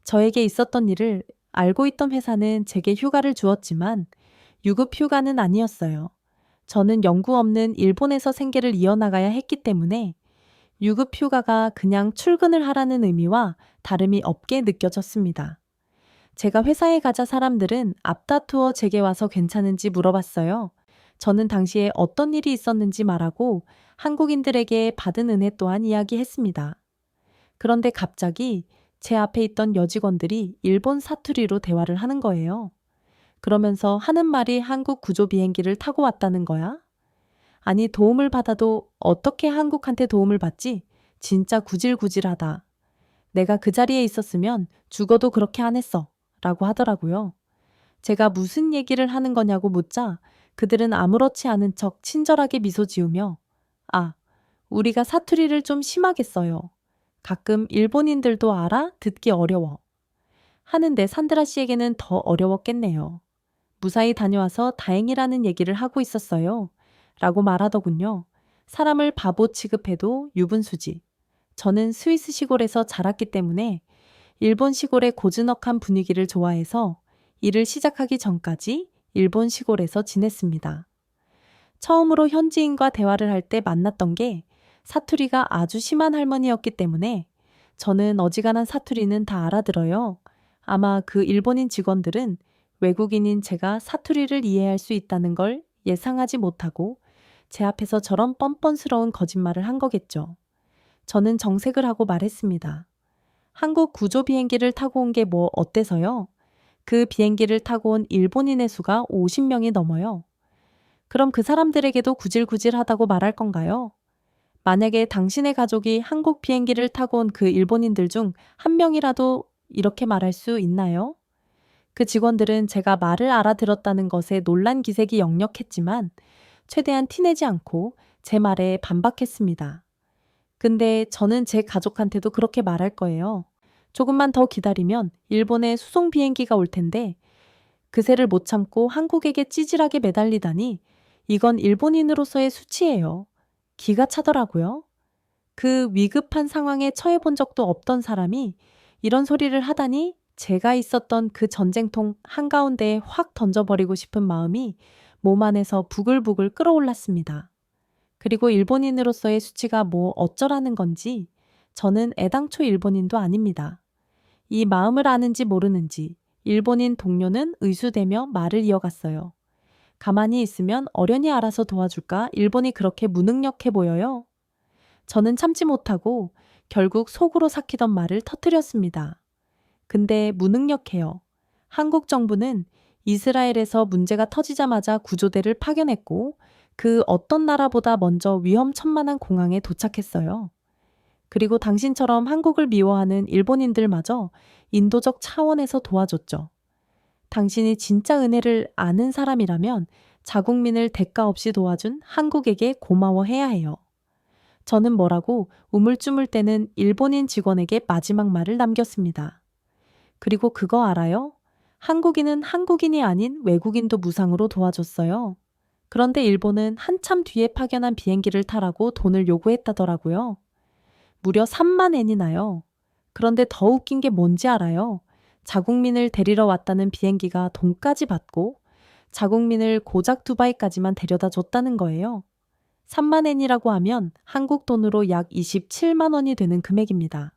저에게 있었던 일을 알고 있던 회사는 제게 휴가를 주었지만 유급 휴가는 아니었어요. 저는 연구 없는 일본에서 생계를 이어나가야 했기 때문에 유급 휴가가 그냥 출근을 하라는 의미와 다름이 없게 느껴졌습니다. 제가 회사에 가자 사람들은 앞다투어 제게 와서 괜찮은지 물어봤어요. 저는 당시에 어떤 일이 있었는지 말하고 한국인들에게 받은 은혜 또한 이야기했습니다. 그런데 갑자기 제 앞에 있던 여직원들이 일본 사투리로 대화를 하는 거예요. 그러면서 하는 말이 한국 구조 비행기를 타고 왔다는 거야? 아니, 도움을 받아도 어떻게 한국한테 도움을 받지? 진짜 구질구질하다. 내가 그 자리에 있었으면 죽어도 그렇게 안 했어. 라고 하더라고요. 제가 무슨 얘기를 하는 거냐고 묻자 그들은 아무렇지 않은 척 친절하게 미소 지으며 아, 우리가 사투리를 좀 심하게 써요. 가끔 일본인들도 알아? 듣기 어려워. 하는데 산드라 씨에게는 더 어려웠겠네요. 무사히 다녀와서 다행이라는 얘기를 하고 있었어요. 라고 말하더군요. 사람을 바보 취급해도 유분수지. 저는 스위스 시골에서 자랐기 때문에 일본 시골의 고즈넉한 분위기를 좋아해서 일을 시작하기 전까지 일본 시골에서 지냈습니다. 처음으로 현지인과 대화를 할 때 만났던 게 사투리가 아주 심한 할머니였기 때문에 저는 어지간한 사투리는 다 알아들어요. 아마 그 일본인 직원들은 외국인인 제가 사투리를 이해할 수 있다는 걸 예상하지 못하고 제 앞에서 저런 뻔뻔스러운 거짓말을 한 거겠죠. 저는 정색을 하고 말했습니다. 한국 구조 비행기를 타고 온 게 뭐 어때서요? 그 비행기를 타고 온 일본인의 수가 50명이 넘어요. 그럼 그 사람들에게도 구질구질하다고 말할 건가요? 만약에 당신의 가족이 한국 비행기를 타고 온 그 일본인들 중 한 명이라도 이렇게 말할 수 있나요? 그 직원들은 제가 말을 알아들었다는 것에 놀란 기색이 역력했지만 최대한 티내지 않고 제 말에 반박했습니다. 근데 저는 제 가족한테도 그렇게 말할 거예요. 조금만 더 기다리면 일본에 수송 비행기가 올 텐데 그새를 못 참고 한국에게 찌질하게 매달리다니 이건 일본인으로서의 수치예요. 기가 차더라고요. 그 위급한 상황에 처해 본 적도 없던 사람이 이런 소리를 하다니 제가 있었던 그 전쟁통 한가운데에 확 던져버리고 싶은 마음이 몸 안에서 부글부글 끓어올랐습니다. 그리고 일본인으로서의 수치가 뭐 어쩌라는 건지 저는 애당초 일본인도 아닙니다. 이 마음을 아는지 모르는지 일본인 동료는 의수대며 말을 이어갔어요. 가만히 있으면 어련히 알아서 도와줄까 일본이 그렇게 무능력해 보여요. 저는 참지 못하고 결국 속으로 삭히던 말을 터뜨렸습니다. 근데 무능력해요. 한국 정부는 이스라엘에서 문제가 터지자마자 구조대를 파견했고 그 어떤 나라보다 먼저 위험천만한 공항에 도착했어요. 그리고 당신처럼 한국을 미워하는 일본인들마저 인도적 차원에서 도와줬죠. 당신이 진짜 은혜를 아는 사람이라면 자국민을 대가 없이 도와준 한국에게 고마워해야 해요. 저는 뭐라고 우물쭈물 때는 일본인 직원에게 마지막 말을 남겼습니다. 그리고 그거 알아요? 한국인은 한국인이 아닌 외국인도 무상으로 도와줬어요. 그런데 일본은 한참 뒤에 파견한 비행기를 타라고 돈을 요구했다더라고요. 무려 3만 엔이나요. 그런데 더 웃긴 게 뭔지 알아요? 자국민을 데리러 왔다는 비행기가 돈까지 받고 자국민을 고작 두바이까지만 데려다 줬다는 거예요. 3만 엔이라고 하면 한국 돈으로 약 27만 원이 되는 금액입니다.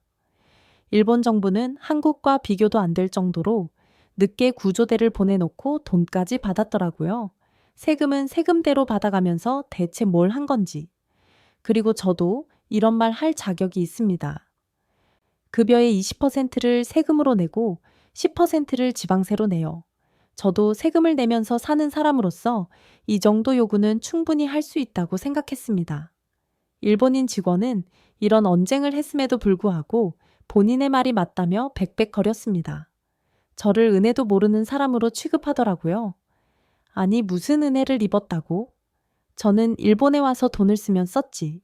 일본 정부는 한국과 비교도 안 될 정도로 늦게 구조대를 보내놓고 돈까지 받았더라고요. 세금은 세금대로 받아가면서 대체 뭘 한 건지. 그리고 저도 이런 말 할 자격이 있습니다. 급여의 20%를 세금으로 내고 10%를 지방세로 내요. 저도 세금을 내면서 사는 사람으로서 이 정도 요구는 충분히 할 수 있다고 생각했습니다. 일본인 직원은 이런 언쟁을 했음에도 불구하고 본인의 말이 맞다며 백백거렸습니다. 저를 은혜도 모르는 사람으로 취급하더라고요. 아니, 무슨 은혜를 입었다고? 저는 일본에 와서 돈을 쓰면 썼지.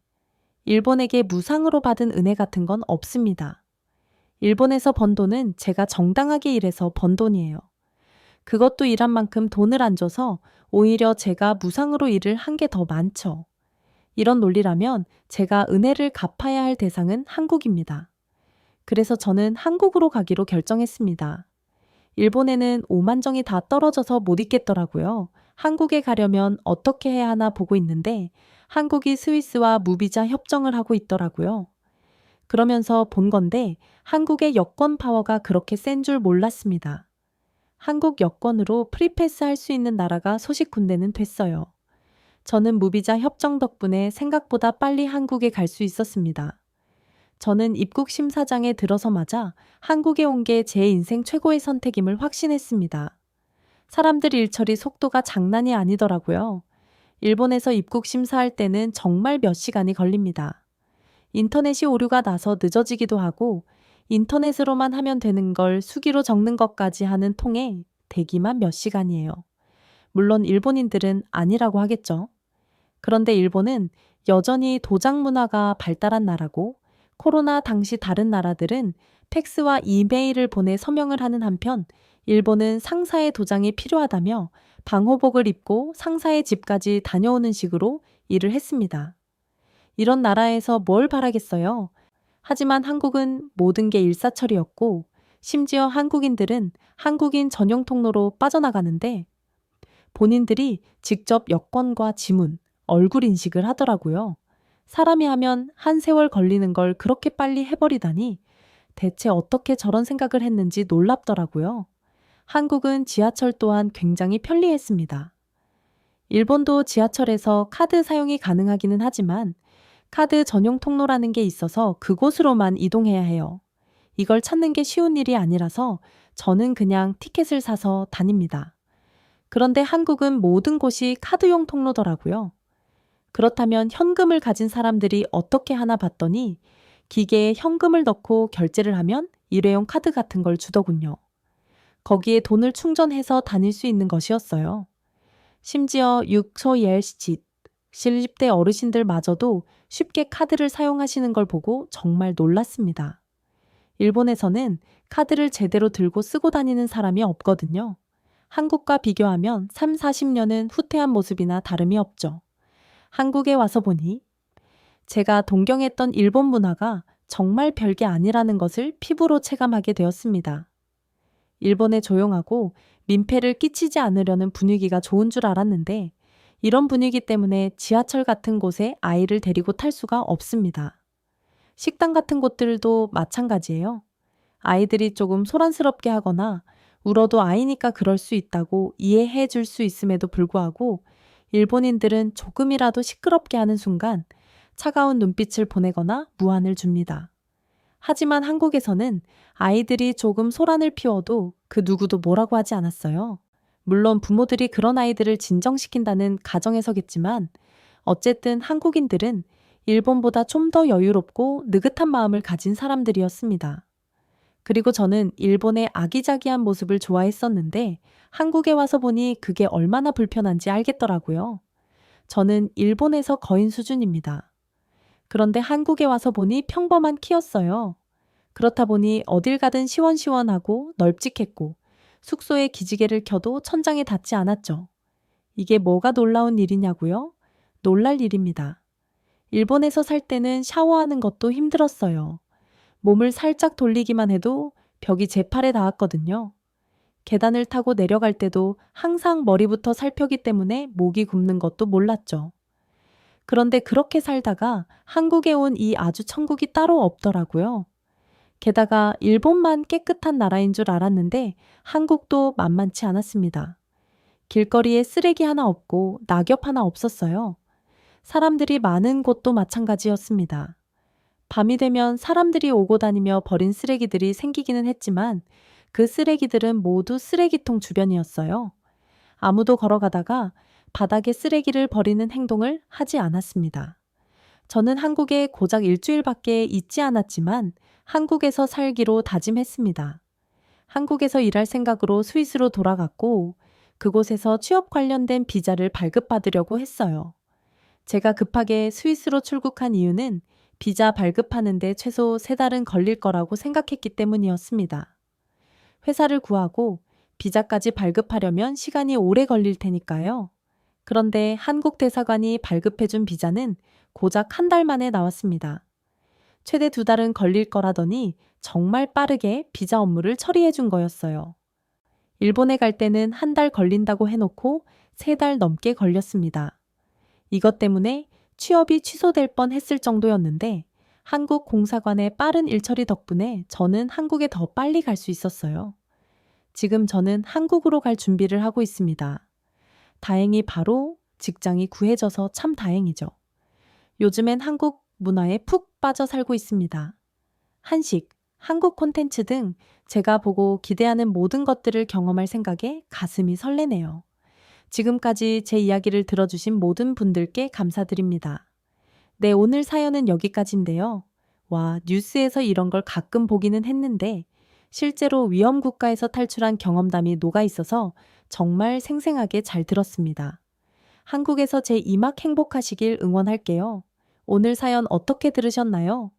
일본에게 무상으로 받은 은혜 같은 건 없습니다. 일본에서 번 돈은 제가 정당하게 일해서 번 돈이에요. 그것도 일한 만큼 돈을 안 줘서 오히려 제가 무상으로 일을 한 게 더 많죠. 이런 논리라면 제가 은혜를 갚아야 할 대상은 한국입니다. 그래서 저는 한국으로 가기로 결정했습니다. 일본에는 오만정이 다 떨어져서 못 있겠더라고요. 한국에 가려면 어떻게 해야 하나 보고 있는데 한국이 스위스와 무비자 협정을 하고 있더라고요. 그러면서 본 건데 한국의 여권 파워가 그렇게 센 줄 몰랐습니다. 한국 여권으로 프리패스 할 수 있는 나라가 소식 군데는 됐어요. 저는 무비자 협정 덕분에 생각보다 빨리 한국에 갈 수 있었습니다. 저는 입국 심사장에 들어서마자 한국에 온 게 제 인생 최고의 선택임을 확신했습니다. 사람들 일처리 속도가 장난이 아니더라고요. 일본에서 입국 심사할 때는 정말 몇 시간이 걸립니다. 인터넷이 오류가 나서 늦어지기도 하고 인터넷으로만 하면 되는 걸 수기로 적는 것까지 하는 통에 대기만 몇 시간이에요. 물론 일본인들은 아니라고 하겠죠. 그런데 일본은 여전히 도장 문화가 발달한 나라고 코로나 당시 다른 나라들은 팩스와 이메일을 보내 서명을 하는 한편 일본은 상사의 도장이 필요하다며 방호복을 입고 상사의 집까지 다녀오는 식으로 일을 했습니다. 이런 나라에서 뭘 바라겠어요? 하지만 한국은 모든 게 일사천리였고 심지어 한국인들은 한국인 전용 통로로 빠져나가는데 본인들이 직접 여권과 지문, 얼굴 인식을 하더라고요. 사람이 하면 한 세월 걸리는 걸 그렇게 빨리 해버리다니 대체 어떻게 저런 생각을 했는지 놀랍더라고요. 한국은 지하철 또한 굉장히 편리했습니다. 일본도 지하철에서 카드 사용이 가능하기는 하지만 카드 전용 통로라는 게 있어서 그곳으로만 이동해야 해요. 이걸 찾는 게 쉬운 일이 아니라서 저는 그냥 티켓을 사서 다닙니다. 그런데 한국은 모든 곳이 카드용 통로더라고요. 그렇다면 현금을 가진 사람들이 어떻게 하나 봤더니 기계에 현금을 넣고 결제를 하면 일회용 카드 같은 걸 주더군요. 거기에 돈을 충전해서 다닐 수 있는 것이었어요. 심지어 육소옐시짓, 70대 어르신들마저도 쉽게 카드를 사용하시는 걸 보고 정말 놀랐습니다. 일본에서는 카드를 제대로 들고 쓰고 다니는 사람이 없거든요. 한국과 비교하면 3, 40년은 후퇴한 모습이나 다름이 없죠. 한국에 와서 보니 제가 동경했던 일본 문화가 정말 별게 아니라는 것을 피부로 체감하게 되었습니다. 일본의 조용하고 민폐를 끼치지 않으려는 분위기가 좋은 줄 알았는데 이런 분위기 때문에 지하철 같은 곳에 아이를 데리고 탈 수가 없습니다. 식당 같은 곳들도 마찬가지예요. 아이들이 조금 소란스럽게 하거나 울어도 아이니까 그럴 수 있다고 이해해 줄 수 있음에도 불구하고 일본인들은 조금이라도 시끄럽게 하는 순간 차가운 눈빛을 보내거나 무안을 줍니다. 하지만 한국에서는 아이들이 조금 소란을 피워도 그 누구도 뭐라고 하지 않았어요. 물론 부모들이 그런 아이들을 진정시킨다는 가정에서겠지만 어쨌든 한국인들은 일본보다 좀 더 여유롭고 느긋한 마음을 가진 사람들이었습니다. 그리고 저는 일본의 아기자기한 모습을 좋아했었는데 한국에 와서 보니 그게 얼마나 불편한지 알겠더라고요. 저는 일본에서 거인 수준입니다. 그런데 한국에 와서 보니 평범한 키였어요. 그렇다 보니 어딜 가든 시원시원하고 널찍했고 숙소에 기지개를 켜도 천장에 닿지 않았죠. 이게 뭐가 놀라운 일이냐고요? 놀랄 일입니다. 일본에서 살 때는 샤워하는 것도 힘들었어요. 몸을 살짝 돌리기만 해도 벽이 제 팔에 닿았거든요. 계단을 타고 내려갈 때도 항상 머리부터 살펴기 때문에 목이 굽는 것도 몰랐죠. 그런데 그렇게 살다가 한국에 온 이 아주 천국이 따로 없더라고요. 게다가 일본만 깨끗한 나라인 줄 알았는데 한국도 만만치 않았습니다. 길거리에 쓰레기 하나 없고 낙엽 하나 없었어요. 사람들이 많은 곳도 마찬가지였습니다. 밤이 되면 사람들이 오고 다니며 버린 쓰레기들이 생기기는 했지만 그 쓰레기들은 모두 쓰레기통 주변이었어요. 아무도 걸어가다가 바닥에 쓰레기를 버리는 행동을 하지 않았습니다. 저는 한국에 고작 일주일밖에 있지 않았지만 한국에서 살기로 다짐했습니다. 한국에서 일할 생각으로 스위스로 돌아갔고 그곳에서 취업 관련된 비자를 발급받으려고 했어요. 제가 급하게 스위스로 출국한 이유는 비자 발급하는데 최소 3달은 걸릴 거라고 생각했기 때문이었습니다. 회사를 구하고 비자까지 발급하려면 시간이 오래 걸릴 테니까요. 그런데 한국 대사관이 발급해준 비자는 고작 1달 만에 나왔습니다. 최대 2달은 걸릴 거라더니 정말 빠르게 비자 업무를 처리해 준 거였어요. 일본에 갈 때는 1달 걸린다고 해놓고 3달 넘게 걸렸습니다. 이것 때문에 취업이 취소될 뻔 했을 정도였는데 한국 공사관의 빠른 일처리 덕분에 저는 한국에 더 빨리 갈 수 있었어요. 지금 저는 한국으로 갈 준비를 하고 있습니다. 다행히 바로 직장이 구해져서 참 다행이죠. 요즘엔 한국 문화에 푹 빠져 살고 있습니다. 한식, 한국 콘텐츠 등 제가 보고 기대하는 모든 것들을 경험할 생각에 가슴이 설레네요. 지금까지 제 이야기를 들어주신 모든 분들께 감사드립니다. 네, 오늘 사연은 여기까지인데요. 와, 뉴스에서 이런 걸 가끔 보기는 했는데 실제로 위험 국가에서 탈출한 경험담이 녹아 있어서 정말 생생하게 잘 들었습니다. 한국에서 제 2막 행복하시길 응원할게요. 오늘 사연 어떻게 들으셨나요?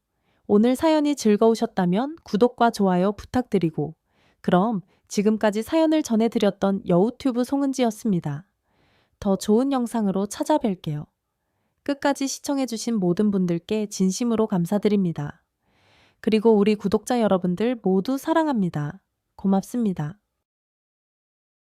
오늘 사연이 즐거우셨다면 구독과 좋아요 부탁드리고 그럼 지금까지 사연을 전해드렸던 여우튜브 송은지였습니다. 더 좋은 영상으로 찾아뵐게요. 끝까지 시청해주신 모든 분들께 진심으로 감사드립니다. 그리고 우리 구독자 여러분들 모두 사랑합니다. 고맙습니다.